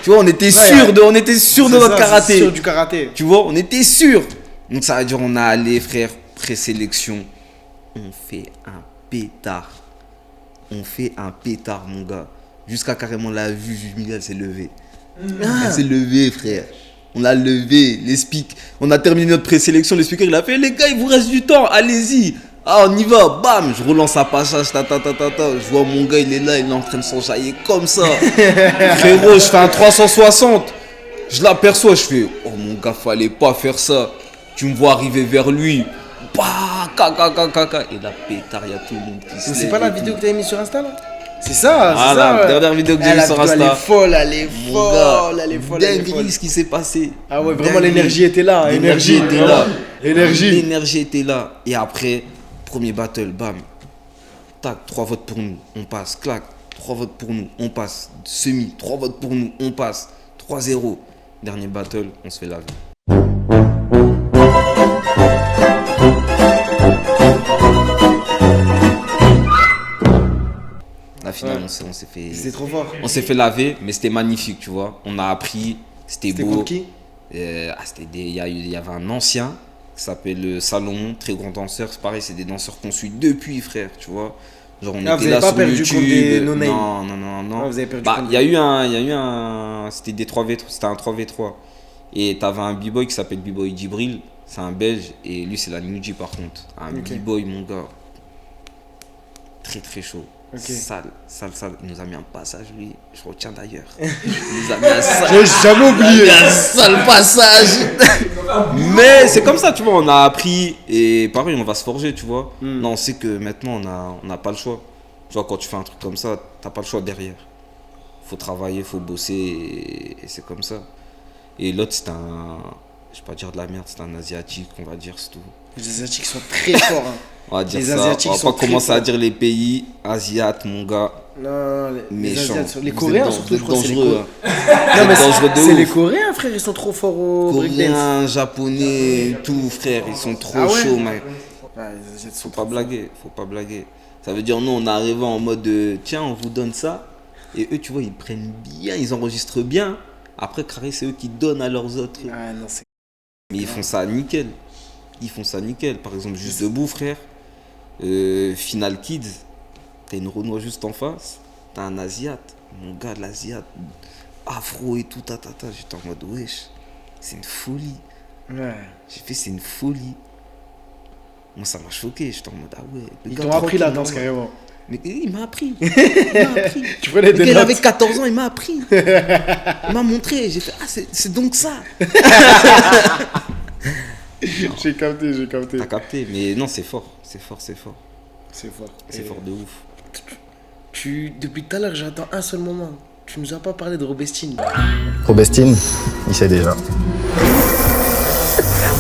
Tu vois, on était sûr de notre karaté. Sûr du karaté. Tu vois, on était sûr. Donc ça veut dire, on a allé, frère, présélection. On fait un pétard. On fait un pétard, mon gars. Jusqu'à carrément la vue du elle s'est levée. Elle s'est levée, frère. On l'a levé. Les speakers. On a terminé notre présélection. Le speaker, il a fait, les gars, il vous reste du temps. Allez-y. Ah, on y va. Bam. Je relance un passage. Je vois mon gars, il est là. Il est en train de s'enjailler comme ça. Frérot, je fais un 360. Je l'aperçois. Je fais, oh mon gars, fallait pas faire ça. Tu me vois arriver vers lui. Bah, caca. Et la pétard, il y a tout le monde qui se lève. C'est pas la et vidéo tout. que t'avais mis sur Insta là? C'est ça, Ah, la dernière vidéo que j'ai mis sur Insta. Elle est folle, elle est Mon gars, folle, elle est folle. elle est folle. dinguerie ce qui s'est passé. Ah ouais, vraiment Dinguerie. l'énergie était là. L'énergie était là. Énergie. L'énergie était là. Et après, premier battle, bam. Tac, 3 votes pour nous, on passe. Clac, 3 votes pour nous, on passe. Semi, 3 votes pour nous, on passe. 3-0. Dernier battle, on se fait laver. La finale, Ouais. on s'est fait. C'était trop fort. On s'est fait laver, mais c'était magnifique, tu vois. On a appris, c'était C'était beau. contre qui? Il y avait un ancien qui s'appelle Salomon, très grand danseur. C'est pareil, c'est des danseurs qu'on suit depuis, frère, tu vois. Genre, on Ah, vous était avez là pas sur perdu YouTube. contre des no-name? Non. Ah, vous avez perdu Bah, contre il y a eu un, c'était des 3v3, c'était un 3v3. Et t'avais un b-boy qui s'appelle b-boy Djibril, c'est un belge, et lui c'est la Nuji par contre. Un Ok. b-boy, mon gars, très chaud. Ok. Sale. Il nous a mis un passage, lui. Je retiens d'ailleurs. Il nous a mis un sale, J'ai jamais oublié. un sale passage. Mais c'est comme ça, tu vois. On a appris et pareil, on va se forger, tu vois. Hmm. Non, on sait que maintenant, on n'a pas le choix. Tu vois, quand tu fais un truc comme ça, t'as pas le choix derrière. Faut travailler, faut bosser et c'est comme ça. Et l'autre, c'était un. Je vais pas dire de la merde, c'était un asiatique, on va dire, c'est tout. Les Asiatiques sont très forts. Hein. On va dire Les ça. Asiatiques On va sont pas très commencer à forts. dire les pays asiates, mon gars. Non, les Méchant. Asiatiques, les Vous Coréens êtes surtout, je crois que c'est les dangereux. Coréens. Hein. Non, mais dangereux de c'est ouf. les Coréens, frère, ils sont trop forts au breakdance. Coréens, japonais, tout, frère, ils sont trop Ah ouais chauds, mec. Ouais, les Asiatiques sont Faut pas blaguer. Ça veut dire, nous, on est arrivé en mode tiens, on vous donne ça. Et eux, tu vois, ils prennent bien, ils enregistrent bien. Après, carré, c'est eux qui donnent à leurs autres. Ah non, c'est. Mais ils font ça nickel. Par exemple, juste debout, frère. Final Kids, t'as une Renoir juste en face. T'as un Asiate. Mon gars, l'Asiate. Afro et tout, J'étais en mode, wesh, c'est une folie. Ouais. J'ai fait, c'est une folie. Moi, ça m'a choqué. J'étais en mode, ah ouais. le Ils gars t'ont appris la tranquille, danse normal. carrément. Mais il m'a appris. Il m'a appris. Tu prenais Le des gars, il notes. avait 14 ans, il m'a appris. Il m'a montré. J'ai fait, ah, c'est donc ça. J'ai capté. T'as capté. Mais non, c'est fort. C'est fort. C'est fort. C'est Et fort de ouf. Depuis tout à l'heure, j'attends un seul moment. Tu nous as pas parlé de Robestine. Robestine, il sait déjà.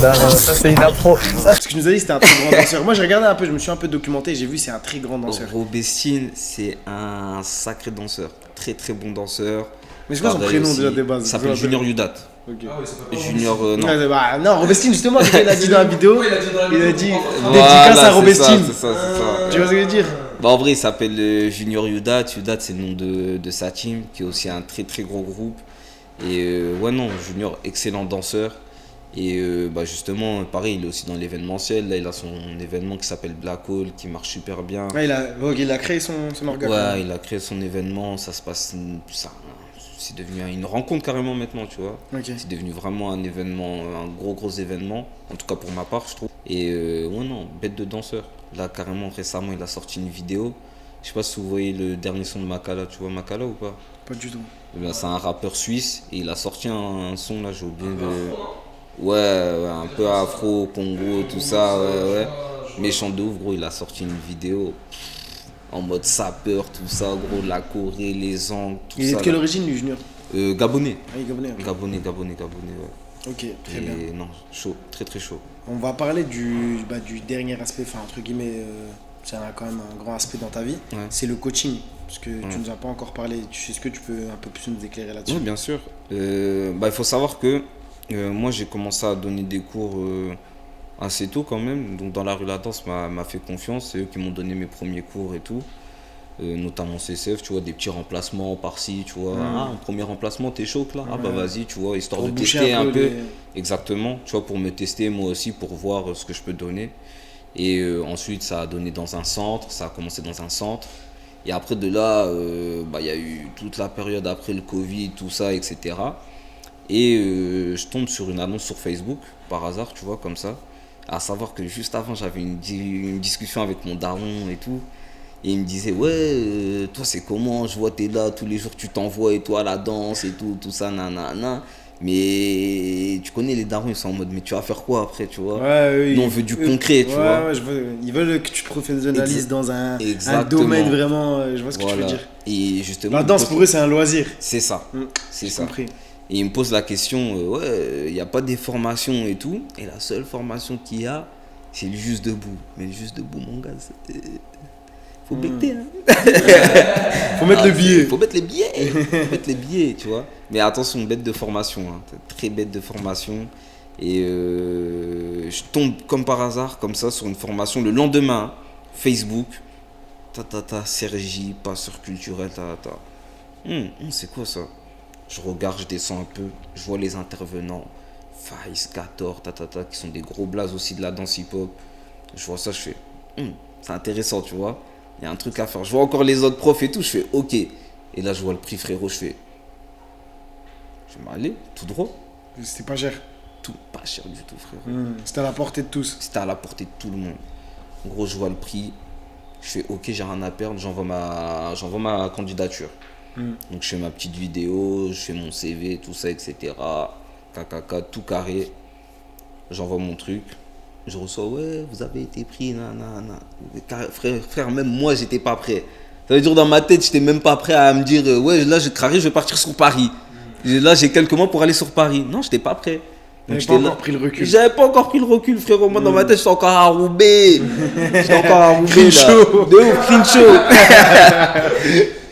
Ça, c'est une appro. Parce que tu nous as dit que c'était un très grand danseur. Moi, j'ai regardé un peu, je me suis un peu documenté, j'ai vu c'est un très grand danseur. Robestine, c'est un sacré danseur. Très bon danseur. Mais c'est quoi son Pareil prénom aussi. déjà des bases? Il s'appelle Junior Yudat. Ok. Junior, non. Ouais, bah, non, Robestine, justement, quand il a dit dans la vidéo, il a dit Voilà, dédicace à Robestine. C'est ça. Tu vois ce que je veux dire? Bah, en vrai, il s'appelle Junior Yudat. Yudat, c'est le nom de sa team, qui est aussi un très gros groupe. Et ouais, non, Junior, excellent danseur. Et bah, justement, pareil, il est aussi dans l'événementiel. Là, il a son événement qui s'appelle Black Hole, qui marche super bien. Ouais, il a créé son organe. Ouais, il a créé son événement. Ça se passe. C'est devenu une rencontre carrément maintenant, tu vois. Ok. C'est devenu vraiment un événement, un gros événement. En tout cas pour ma part, je trouve. Et ouais, non, bête de danseur. Là, carrément, récemment, il a sorti une vidéo. Je sais pas si vous voyez le dernier son de Makala. Tu vois Makala ou pas? Pas du tout. Eh bien, c'est un rappeur suisse et il a sorti un son, là, j'ai oublié le. Ouais, un peu afro, Congo, tout ça, ouais. Méchant de ouf, gros, il a sorti une vidéo en mode sapeur, tout ça, gros, la Corée, les angles, tout ça. Il est de quelle là. origine, lui, Junior? Gabonais. Ah, il est gabonais. Ok, Gabonais, ouais. ok, très bien. Et non, chaud, très très chaud. On va parler du dernier aspect, enfin, entre guillemets, c'est quand même un grand aspect dans ta vie. Ouais. C'est le coaching. Parce que Ouais. tu nous as pas encore parlé. Est-ce que tu peux un peu plus nous éclairer là-dessus? Oui, bien sûr. Il faut savoir que moi, j'ai commencé à donner des cours assez tôt quand même. Donc, dans la rue La Danse m'a fait confiance. C'est eux qui m'ont donné mes premiers cours et tout. Notamment CCF, tu vois, des petits remplacements par-ci, tu vois. Ah, un premier remplacement, t'es chaud là? Ah, bah vas-y, tu vois, histoire Pour de boucher tester un un peu peu. les- Exactement, tu vois, pour me tester moi aussi, pour voir ce que je peux donner. Et ensuite, ça a donné dans un centre, ça a commencé dans un centre. Et après de là, il y a eu toute la période après le Covid, tout ça, etc. Et je tombe sur une annonce sur Facebook, par hasard, tu vois, comme ça. À savoir que juste avant, j'avais une discussion avec mon daron et tout. Et il me disait, ouais, toi c'est comment? Je vois t'es là, tous les jours tu t'envoies et toi à la danse et tout ça, nanana. Mais tu connais les darons, ils sont en mode, mais tu vas faire quoi après, tu vois? Ouais, Nous on veut du concret, tu vois. Ouais, ils veulent que tu te professionnalises dans un Exactement. domaine vraiment. Je vois ce que tu veux Voilà. dire. Et justement, La danse pour eux, c'est un loisir. c'est ça. C'est J'ai ça. compris. Et il me pose la question, ouais, il n'y a pas des formations et tout. Et la seule formation qu'il y a, c'est le juste debout. Mais le juste debout, mon gars, faut becter, hein. Faut mettre le billet. Faut mettre les billets. Faut mettre les billets, tu vois. Mais attention, bête de formation, hein. Très bête de formation. Et je tombe comme par hasard, comme ça, sur une formation le lendemain, Facebook. Sergi, passeur culturel, c'est quoi ça? Je regarde, je descends un peu, je vois les intervenants, Faïs, 14, qui sont des gros blazes aussi de la danse hip-hop. Je vois ça, je fais, c'est intéressant, tu vois. Il y a un truc à faire. Je vois encore les autres profs et tout, je fais, ok. Et là, je vois le prix, frérot, je vais m'aller, tout droit. C'était pas cher. Tout pas cher du tout, frérot. C'était à la portée de tous. C'était à la portée de tout le monde. En gros, je vois le prix, je fais, ok, j'ai rien à perdre, j'envoie ma candidature. Donc je fais ma petite vidéo, je fais mon CV, tout ça, etc. Tout carré. J'envoie mon truc. Je reçois, ouais, vous avez été pris, nanana. Frère, même moi, j'étais pas prêt. Ça veut dire, dans ma tête, j'étais même pas prêt à me dire, ouais, là, je vais partir sur Paris. Là, j'ai quelques mois pour aller sur Paris. Non, j'étais pas prêt. J'avais pas encore pris le recul. J'avais pas encore pris le recul, frérot. Moi, dans ma tête, j'étais encore à Roubaix. J'étais encore à Roubaix, Clean là. show. De ouf, clean show.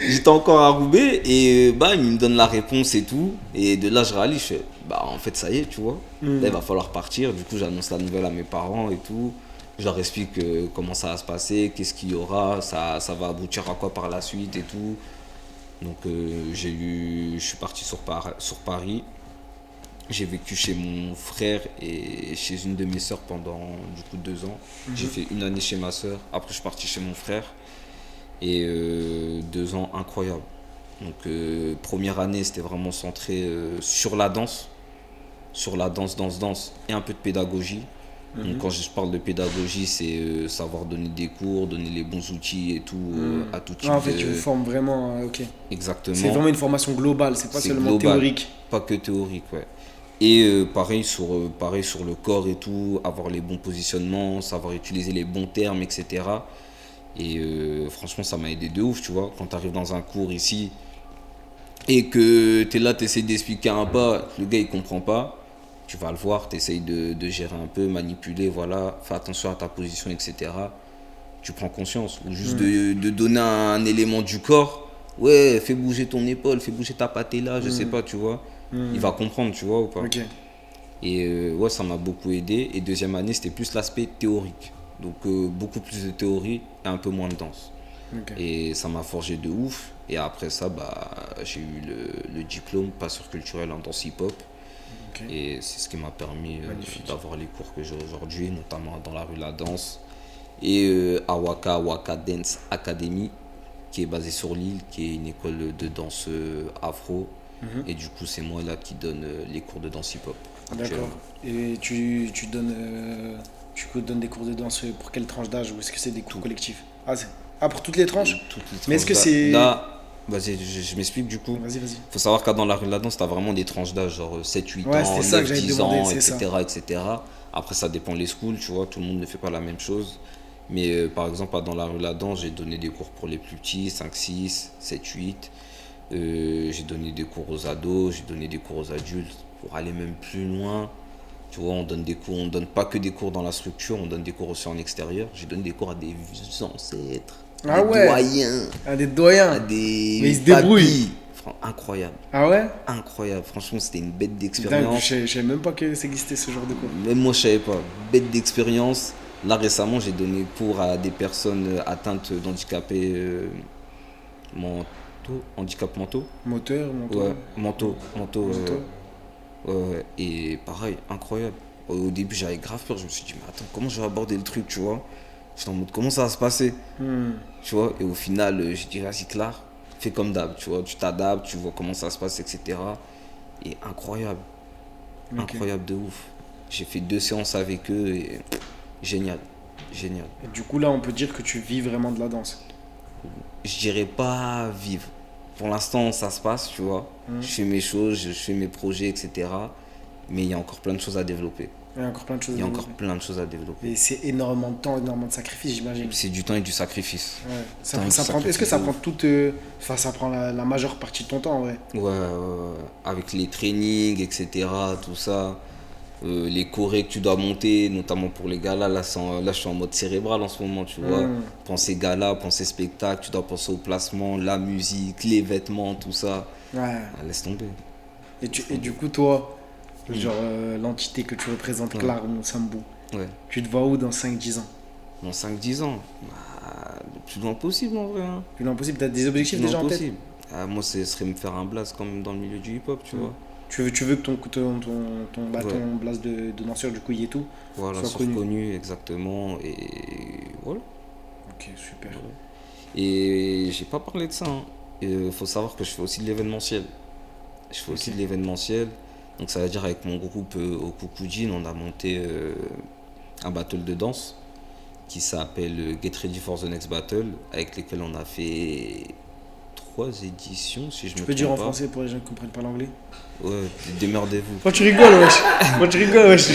J'étais encore à Roubaix et il me donne la réponse et tout. Et de là, je réalise, je fais, en fait, ça y est, tu vois. Là, il va falloir partir. Du coup, j'annonce la nouvelle à mes parents et tout. Je leur explique comment ça va se passer, qu'est-ce qu'il y aura, ça va aboutir à quoi par la suite et tout. Donc, je suis parti sur Paris. J'ai vécu chez mon frère et chez une de mes sœurs pendant du coup 2 ans. J'ai fait une année chez ma sœur. Après, je suis parti chez mon frère. Et 2 ans incroyables. Donc, première année, c'était vraiment centré sur la danse. Sur la danse et un peu de pédagogie. Donc, quand je parle de pédagogie, c'est savoir donner des cours, donner les bons outils et tout à tout type En fait, de... tu vous formes vraiment. Ok. Exactement. C'est vraiment une formation globale, c'est pas C'est seulement global. théorique. Pas que théorique, ouais. Et pareil sur le corps et tout, avoir les bons positionnements, savoir utiliser les bons termes, etc. Et franchement, ça m'a aidé de ouf, tu vois. Quand tu arrives dans un cours ici et que tu es là, tu essaies d'expliquer un pas, le gars il comprend pas, tu vas le voir, tu essayes de gérer un peu, manipuler, voilà, fais attention à ta position, etc. Tu prends conscience. Ou juste de donner un élément du corps, ouais, fais bouger ton épaule, fais bouger ta patella, je sais pas, tu vois. Il va comprendre, tu vois, ou pas. Ok. Et ouais, ça m'a beaucoup aidé. Et deuxième année, c'était plus l'aspect théorique. Donc beaucoup plus de théorie et un peu moins de danse. Ok. Et ça m'a forgé de ouf. Et après ça, j'ai eu le diplôme passeur culturel en danse hip-hop. Ok. Et c'est ce qui m'a permis d'avoir les cours que j'ai aujourd'hui, notamment dans la rue La Danse. Et à Waka Dance Academy, qui est basée sur l'île, qui est une école de danse afro. Et du coup, c'est moi là qui donne les cours de danse hip-hop. D'accord. Et tu donnes des cours de danse pour quelle tranche d'âge ou est-ce que c'est des cours collectifs? Pour toutes les tranches? Toutes les Mais est-ce que tranches c'est. Là, vas-y, je m'explique du coup. Vas-y. Faut savoir qu'à dans la rue de la danse, t'as vraiment des tranches d'âge, genre 7-8 Ouais, ans, c'était ça que 9, j'allais te 10 demander, ans, c'est etc. Après, ça dépend les schools, tu vois, tout le monde ne fait pas la même chose. Mais par exemple, dans la rue de la danse, j'ai donné des cours pour les plus petits, 5, 6, 7, 8. J'ai donné des cours aux ados, j'ai donné des cours aux adultes pour aller même plus loin. Tu vois, on donne des cours, on donne pas que des cours dans la structure, on donne des cours aussi en extérieur. J'ai donné des cours à des ancêtres, Ah des ouais. doyens, Ah, des doyens. à des Mais ils se débrouillent. papis. Incroyable, Ah ouais? incroyable. Franchement, c'était une bête Dingue, d'expérience. je savais même pas que ça existait ce genre de cours. Même moi, je savais pas. Bête d'expérience. Là, récemment, j'ai donné cours à des personnes atteintes d'handicapés mentaux, handicap mentaux. Moteur, Ouais, mentaux. Mentaux. Ouais. Et pareil, incroyable. Au début, j'avais grave peur. Je me suis dit, mais attends, comment je vais aborder le truc, tu vois? J'étais en mode, comment ça va se passer? Tu vois? Et au final, j'ai dit, vas-y, Claire, fais comme d'hab, tu vois? Tu t'adaptes, tu vois comment ça se passe, etc. Et incroyable. Ok. Incroyable de ouf. J'ai fait 2 séances avec eux et génial. Génial. Et du coup, là, on peut dire que tu vis vraiment de la danse. Je dirais pas vivre. Pour l'instant, ça se passe, tu vois. Je fais mes choses, je fais mes projets, etc. Mais il y a encore plein de choses à développer. Il y a encore plein de choses Il y a à encore développer. plein de choses à développer. Et c'est énormément de temps, énormément de sacrifices, j'imagine. C'est du temps et du sacrifice. Ouais. Temps et du Est-ce que ça sacrifice. prend toute. Enfin, ça prend la majeure partie de ton temps, ouais. Ouais. Avec les trainings, etc. Tout ça. Les chorés que tu dois monter, notamment pour les galas. Là, je suis en mode cérébral en ce moment, tu vois. Penser gala, penser spectacle, tu dois penser au placement, la musique, les vêtements, tout ça. Ouais. Ah, laisse tomber. Et du coup, toi, genre l'entité que tu représentes, Ouais. Claire Sambou, Ouais. tu te vois où dans 5-10 ans? Dans 5-10 ans, le plus loin possible en vrai. Hein. Plus impossible, t'as des objectifs Le plus déjà loin en tête? possible. Moi, ce serait me faire un blast quand même dans le milieu du hip-hop, tu vois. Tu veux que ton Ouais. blast de danseur, du coup, y est tout? Voilà, Soit soit connu. connu, exactement. Et voilà. Ok, super. Et j'ai pas parlé de ça. Il faut savoir que je fais aussi de l'événementiel. Je fais aussi de l'événementiel. Donc ça veut dire avec mon groupe au Koukoudjin, on a monté un battle de danse qui s'appelle Get Ready for the Next Battle, avec lesquels on a fait 3 éditions, si je Tu me peux dire en trompe pas. français pour les gens qui comprennent pas l'anglais? Ouais, démerdez-vous. Moi tu rigoles, wesh. Moi tu rigoles, wesh.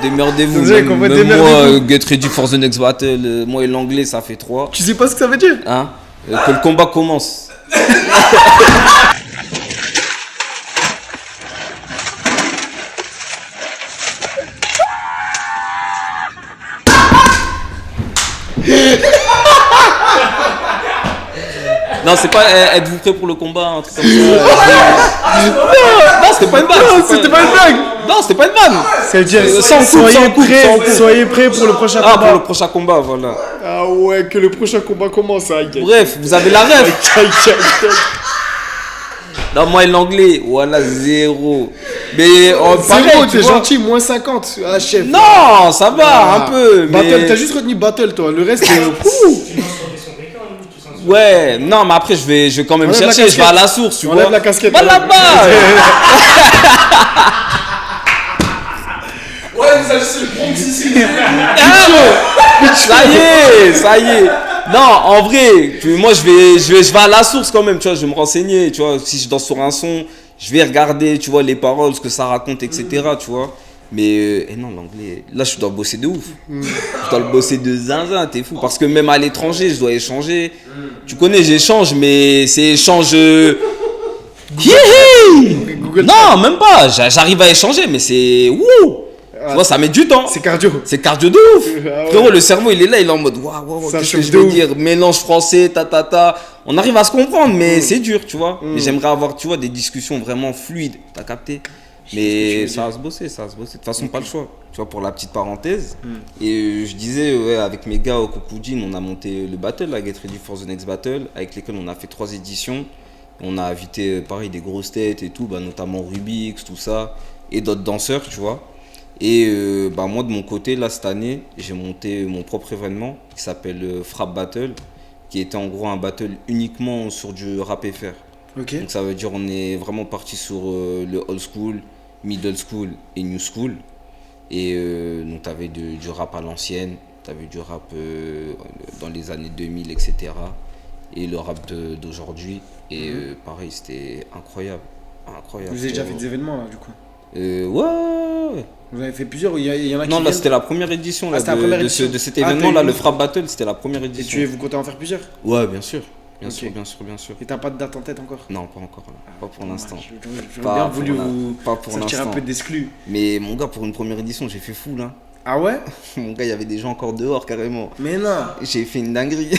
Démerdez-vous. Vous avez compris, Même moi, démerdez-vous. Get Ready for the Next Battle, moi et l'anglais, ça fait 3. Tu sais pas ce que ça veut dire? Hein que le combat commence. Non, c'est pas êtes-vous prêt pour le combat, un truc comme ça. Non, c'était pas une blague. Non, c'était pas une blague. Non, c'était pas une blague. Ça veut dire Sans coupe, sans coupe, sans coupe. soyez prêts pour le prochain Ah, combat. pour le prochain combat, voilà. Ah ouais, que le prochain combat commence. Aïe, aïe. Bref, vous avez la rêve. Aïe, aïe, aïe. Non, moi et l'anglais, voilà, 0. Mais pareil, Zéro, tu t'es vois. gentil, moins 50. Ah, chef. Non, ça va, Ah. un peu. Battle, Mais... t'as juste retenu battle, toi. Le reste, Ouais, non, mais après, je vais quand même Enlève la chercher, je vais casquette. à la source, tu Enlève vois. la casquette. Va là-bas. Ouais, vous avez juste le Bronx ici. Ça y est. Non, en vrai, moi, je vais à la source quand même, tu vois, je vais me renseigner, tu vois. Si je danse sur un son, je vais regarder, tu vois, les paroles, ce que ça raconte, etc., tu vois. Mais non, l'anglais, là, je dois bosser de ouf. Je dois le bosser de zinzin, t'es fou. Parce que même à l'étranger, je dois échanger. Tu connais, j'échange, mais c'est échange. Hihi. Google. Non, même pas. J'arrive à échanger, mais c'est. Wouh. Tu vois, ça met du temps. C'est cardio. C'est cardio de ouf. Ah ouais. Frérot, le cerveau, il est là, il est en mode waouh, waouh, Ça qu'est-ce que chauffe je de veux ouf. dire? Mélange français, ta. On arrive à se comprendre, mais c'est dur, tu vois. Mais j'aimerais avoir, tu vois, des discussions vraiment fluides. T'as capté? Mais ça va se bosser, ça va se bosser. De toute façon, pas le choix. Tu vois, pour la petite parenthèse. Et je disais, ouais, avec mes gars au Koukoudjin, on a monté le battle, la Get Ready for the Next Battle, avec lesquels on a fait 3 éditions. On a invité, pareil, des grosses têtes et tout, bah, notamment Rubix, tout ça, et d'autres danseurs, tu vois. Et moi, de mon côté, là, cette année, j'ai monté mon propre événement qui s'appelle Frappe Battle, qui était en gros un battle uniquement sur du rap FR. Ok. Donc ça veut dire on est vraiment parti sur le old school, middle school et new school. Et donc tu avais du rap à l'ancienne, tu avais du rap dans les années 2000, etc. Et le rap d'aujourd'hui. Et pareil, c'était incroyable. Incroyable. Vous avez déjà fait des événements là, du coup? Ouais. Vous avez fait plusieurs ou il y en a qui Non, là viennent c'était la première édition là, c'était la première édition. de cet Ah, événement t'as là, eu- le Frappe Battle, c'était la première Et édition. vous comptez en faire plusieurs? Ouais, bien sûr. Bien Ok. sûr, bien sûr, bien sûr. Et t'as pas de date en tête encore? Non, pas encore, là. Pas pour l'instant. J'aurais Pas bien pour voulu la- vous pas pour sortir un l'instant. peu d'exclus. Mais mon gars, pour une première édition, j'ai fait fou, là. Ah ouais? Mon gars, il y avait des gens encore dehors, carrément. Mais non. J'ai fait une dinguerie.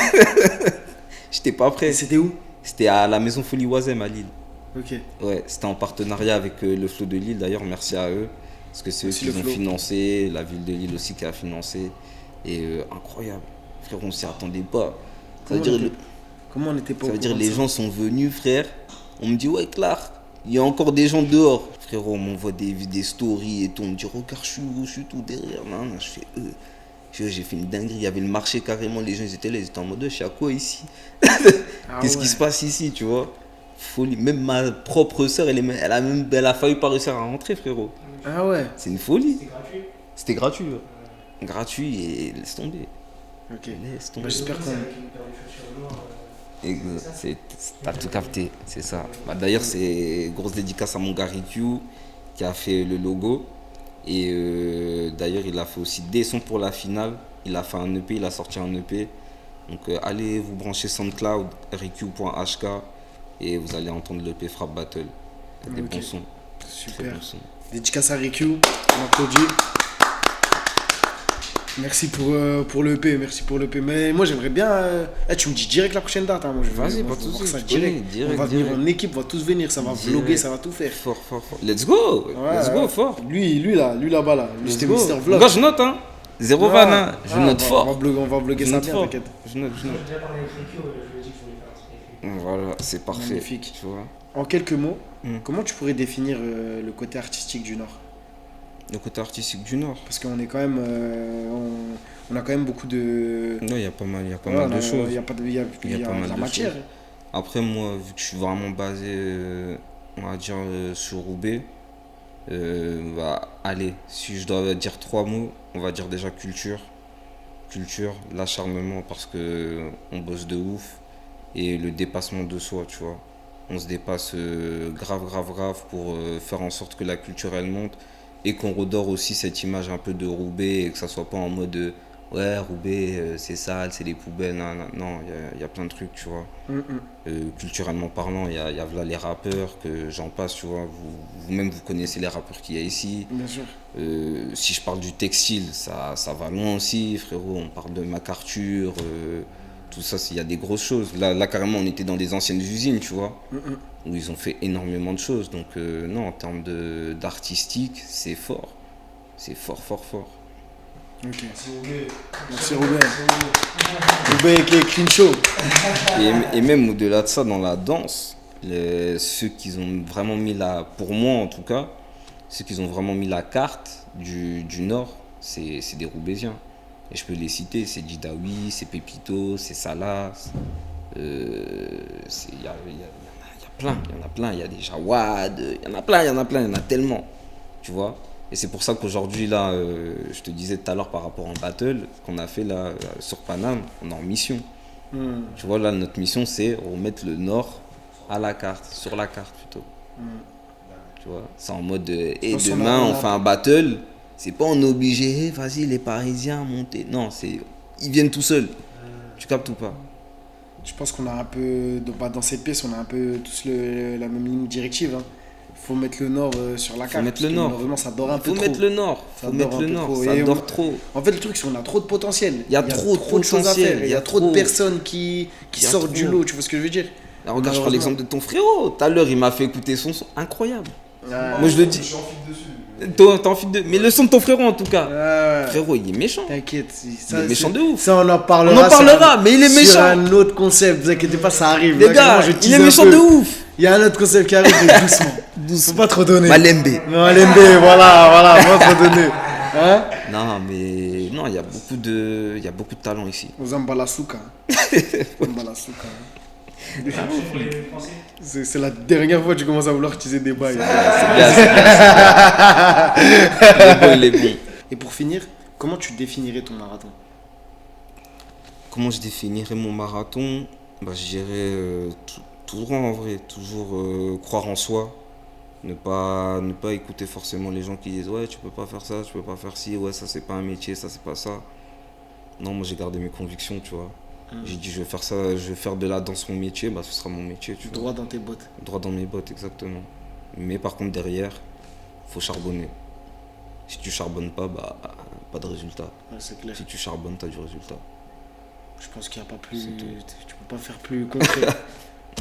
J'étais pas prêt. Et c'était où? C'était à la Maison Folie Oisem à Lille. Ok. Ouais, c'était en partenariat avec le Flot de Lille, d'ailleurs, merci à eux. Parce que c'est eux Merci qui le ont Flot. financé, la ville de Lille aussi qui a financé. Et incroyable. Frère, on s'y attendait pas. Ça veut dire, Comment on était pas ça au veut dire courant les de ça? gens sont venus, frère. On me dit, ouais, Clark, il y a encore des gens dehors. Frérot, on m'envoie des stories et tout. On me dit, regarde, je suis tout derrière. Non, non, je fais, j'ai fait une dinguerie. Il y avait le marché carrément. Les gens, ils étaient là, ils étaient en mode, je suis à quoi ici? Ah Qu'est-ce ouais. qui se passe ici, tu vois? Folie. Même ma propre sœur, elle a failli pas réussir à rentrer, frérot. Ah ouais. C'est une folie. C'était gratuit. Ouais. Gratuit et laisse tomber. Ok. Laisse tomber. Bah, j'espère qu'on. T'as tout capté, c'est ça. Bah, d'ailleurs, c'est grosse dédicace à mon gars Riku qui a fait le logo. Et d'ailleurs, il a fait aussi des sons pour la finale. Il a fait un EP, il a sorti un EP. Donc allez vous brancher SoundCloud, riku.hk et vous allez entendre l'EP Frappe Battle. Il y a des Ok. bons sons. Très Super. bons sons. Dédicace à Riku. On applaudit. Merci pour le EP, merci pour le EP. Mais moi j'aimerais bien. Tu me dis direct la prochaine date. Hein. Moi, Vas-y, moi, pas je veux de voir soucis, ça je direct. connais, direct, On va venir direct. en équipe, on va tous venir. Ça va Direct. vlogger, ça va tout faire. Fort, fort, fort. Let's go! Let's Ouais, go, ouais. fort. Lui là-bas là. Lui Let's c'était go. Mister Mon Vlog. gars, je note, hein. Zéro Ouais. van, hein. Je Ouais, note fort. On va bloguer Je ça note bien, fort. t'inquiète. Je note. J'ai déjà parlé avec Rico et je lui ai dit qu'il voulait faire un truc avec lui. Voilà, c'est parfait. Magnifique. Tu vois. En quelques mots, Hmm. comment tu pourrais définir le côté artistique du Nord? Le côté artistique du Nord. Parce qu'on est quand même. On a quand même beaucoup de. Non, il y a pas mal, Voilà, de choses. Il y a pas de, il y a pas mal de la de matière. choses. Après, moi, vu que je suis vraiment basé, on va dire, sur Roubaix, allez, si je dois dire 3 mots, on va dire déjà culture. Culture, l'acharnement parce que on bosse de ouf et le dépassement de soi, tu vois. On se dépasse grave pour faire en sorte que la culture elle monte et qu'on redore aussi cette image un peu de Roubaix et que ça soit pas en mode ouais, Roubaix c'est sale, c'est des poubelles. Non, il y a plein de trucs, tu vois. Culturellement parlant, il y a là les rappeurs que j'en passe, tu vois. Vous-même, vous connaissez les rappeurs qu'il y a ici. Bien sûr. Si je parle du textile, ça va loin aussi, frérot. On parle de MacArthur, tout ça, il y a des grosses choses. Là, carrément, on était dans des anciennes usines, tu vois, où ils ont fait énormément de choses. Donc, non, en termes d'artistique, c'est fort. C'est fort. Ok. Merci Roubaix. Roubaix qui est clean show. Et même au-delà de ça, dans la danse, ceux qui ont vraiment mis pour moi en tout cas, ceux qui ont vraiment mis la carte du Nord, c'est des Roubaisiens. Et je peux les citer, c'est Didawi, c'est Pépito, c'est Salah. Il y en a plein, il y a des Jawad, il y en a plein, tellement. Tu vois? Et c'est pour ça qu'aujourd'hui, là, je te disais tout à l'heure par rapport à un battle qu'on a fait là sur Paname, on est en mission. Tu vois, là, notre mission, c'est remettre le Nord à la carte, sur la carte plutôt. Tu vois, c'est en mode, et Attention, demain, on on a- fait un battle. C'est pas on est obligé, vas-y, les Parisiens, monter. Non, ils viennent tout seuls. Tu captes ou pas? Je pense qu'on a un peu. Dans cette pièce, on a un peu tous la même ligne directive. Hein. Faut mettre le Nord sur la carte. mettre parce le que Nord. malheureusement, ça dort un peu Faut trop. mettre le Nord. Ça Faut dort mettre un le peu Nord. trop. Ça Et dort trop. En fait, le truc, c'est qu'on a trop de potentiel. Il y a trop de choses à potentiel, faire. Il y a trop de trop. personnes qui Il y a sortent du trop. lot. Tu vois ce que je veux dire? Là, regarde, je prends Malheureusement. l'exemple de ton frérot. Tout à l'heure, il m'a fait écouter son son. Incroyable. Ouais. Moi, je le Je dis. suis en fit dessus. T'es en file de. Mais le son de ton frérot, en tout cas. Ouais. Frérot, il est méchant. T'inquiète. Il est méchant de ouf. Ça, on en parlera. On en parlera, sur mais il est sur méchant. un autre concept. Vous inquiétez pas, ça arrive. Les Là, gars, carrément, je il tease est un méchant peu. de ouf. Il y a un autre concept qui arrive, mais doucement. Faut pas trop donner. Malembe. Non, LMB, voilà, faut pas trop donner. Hein? Non, mais. Non, il y a beaucoup de talent ici. Aux Ambalasuka. Ambalasuka. Pour les Français. C'est la dernière fois que tu commences à vouloir utiliser des bails. C'est bien, c'est bien. Il est bon. Et pour finir, comment tu définirais ton marathon? Comment je définirais mon marathon? Bah, je dirais tout droit en vrai, toujours croire en soi, ne pas écouter forcément les gens qui disent ouais tu peux pas faire ça, tu peux pas faire ci, ouais ça c'est pas un métier, ça c'est pas ça. Non, moi j'ai gardé mes convictions, tu vois. J'ai dit, je vais faire ça, je vais faire de la danse mon métier, bah, ce sera mon métier. Tu vois. Droit dans tes bottes. Droit dans mes bottes, exactement. Mais par contre, derrière, faut charbonner. Si tu charbonnes pas, bah, pas de résultat. Ouais, c'est clair. Si tu charbonnes, t'as du résultat. Je pense qu'il n'y a pas plus. Tu peux pas faire plus concret.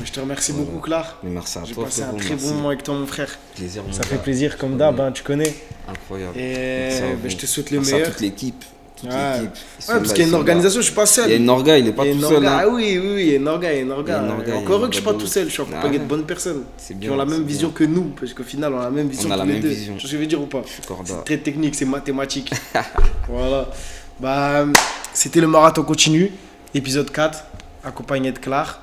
Je te remercie beaucoup, Clar. Mais merci à J'ai toi. passé un frérot, très merci. bon moment avec toi, mon frère. Plaisir, mon Ça gars. fait plaisir, comme d'hab, hein, tu connais. Incroyable. Et Merci à vous. je te souhaite le Merci meilleur. à toute l'équipe. Toute Ouais. l'équipe. Ils sont Ouais, parce là, qu'il y a ils une sont organisation, je suis pas là. seul. Il y a une orga, il est pas Il y a tout une seul. orga. Hein. Ah oui, il y a une orga, il y a une orga. Il y a une orga, il y a Encore une eux que je suis orga pas de tout ouf. seul, je suis accompagné de Ouais. bonnes personnes C'est qui bien, ont la même c'est vision bien. que nous, parce qu'au final, on a la même vision On a tous la les même deux. vision. Tu vois ce que je veux dire ou pas? Je suis corda. C'est très technique, c'est mathématique. Voilà. Bah, c'était le marathon continu, épisode 4, accompagné de Clar.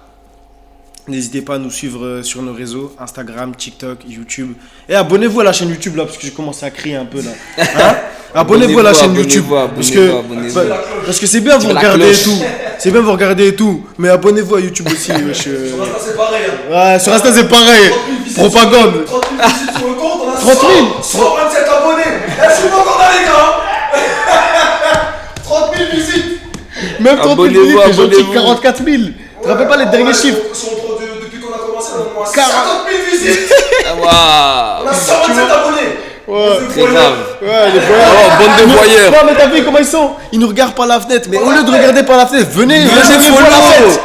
N'hésitez pas à nous suivre sur nos réseaux, Instagram, TikTok, YouTube. Et abonnez-vous à la chaîne YouTube là, parce que j'ai commencé à crier un peu là. Hein? Abonnez-vous à la chaîne YouTube. Parce que c'est bien vous regarder et tout. C'est bien vous regarder et tout. Mais abonnez-vous à YouTube aussi. Wesh. Sur Insta, c'est pareil. Hein. Ouais, sur Insta c'est pareil. 30 000 visites. Propagande. 30 000 visites sur le compte, on a 30 000. 127 abonnés. Eh, suis-moi encore là, les gars. 30 000 visites. Même 30 000 Abonnez-vous, visites, t'es gentil, abonnez-vous. 44 000. Tu te rappelles pas les derniers chiffres? Depuis qu'on a commencé, on a au moins 40 50 000 visites. Ah, On waouh. a 127 abonnés. Ouais. Très grave. Ouais, les voyeurs. Oh, bande de voyeurs. Non, mais t'as vu comment ils sont? Ils nous regardent par la fenêtre. Mais au lieu de regarder par la fenêtre, venez, rejoignez-nous à la fête.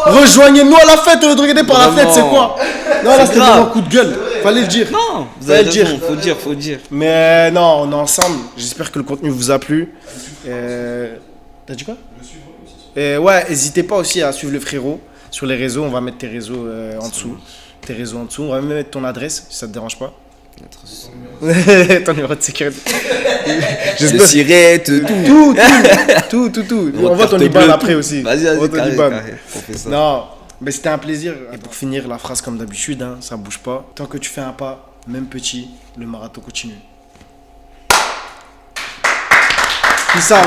Rejoignez-nous à la fête au lieu de regarder par la Vraiment. fenêtre, c'est quoi? Non, là, c'était grave. vraiment un coup de gueule. Fallait le dire. Non, vous Fallait avez le dire. raison, faut dire. Mais non, on est ensemble. J'espère que le contenu vous a plu. T'as dit quoi? Ouais, n'hésitez pas aussi à suivre le frérot sur les réseaux. On va mettre tes réseaux en dessous. Tes réseaux en dessous. On va même mettre ton adresse si ça te dérange pas. Ton numéro de sécurité. Le siret, tout. Tout. On voit ton IBAN après aussi. Vas-y, On voit ton carré, IBAN. on fait ça. Non, mais c'était un plaisir. Et pour finir, la phrase comme d'habitude, hein, ça bouge pas. Tant que tu fais un pas, même petit, le marathon continue. Peace out.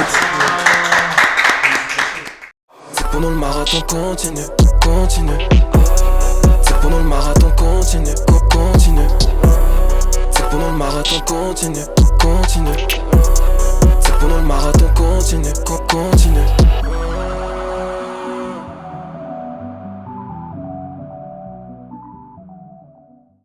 C'est pour nous le marathon continue. C'est pour nous le marathon continue. C'est pour nous le marathon continue. C'est pour nous le marathon continue.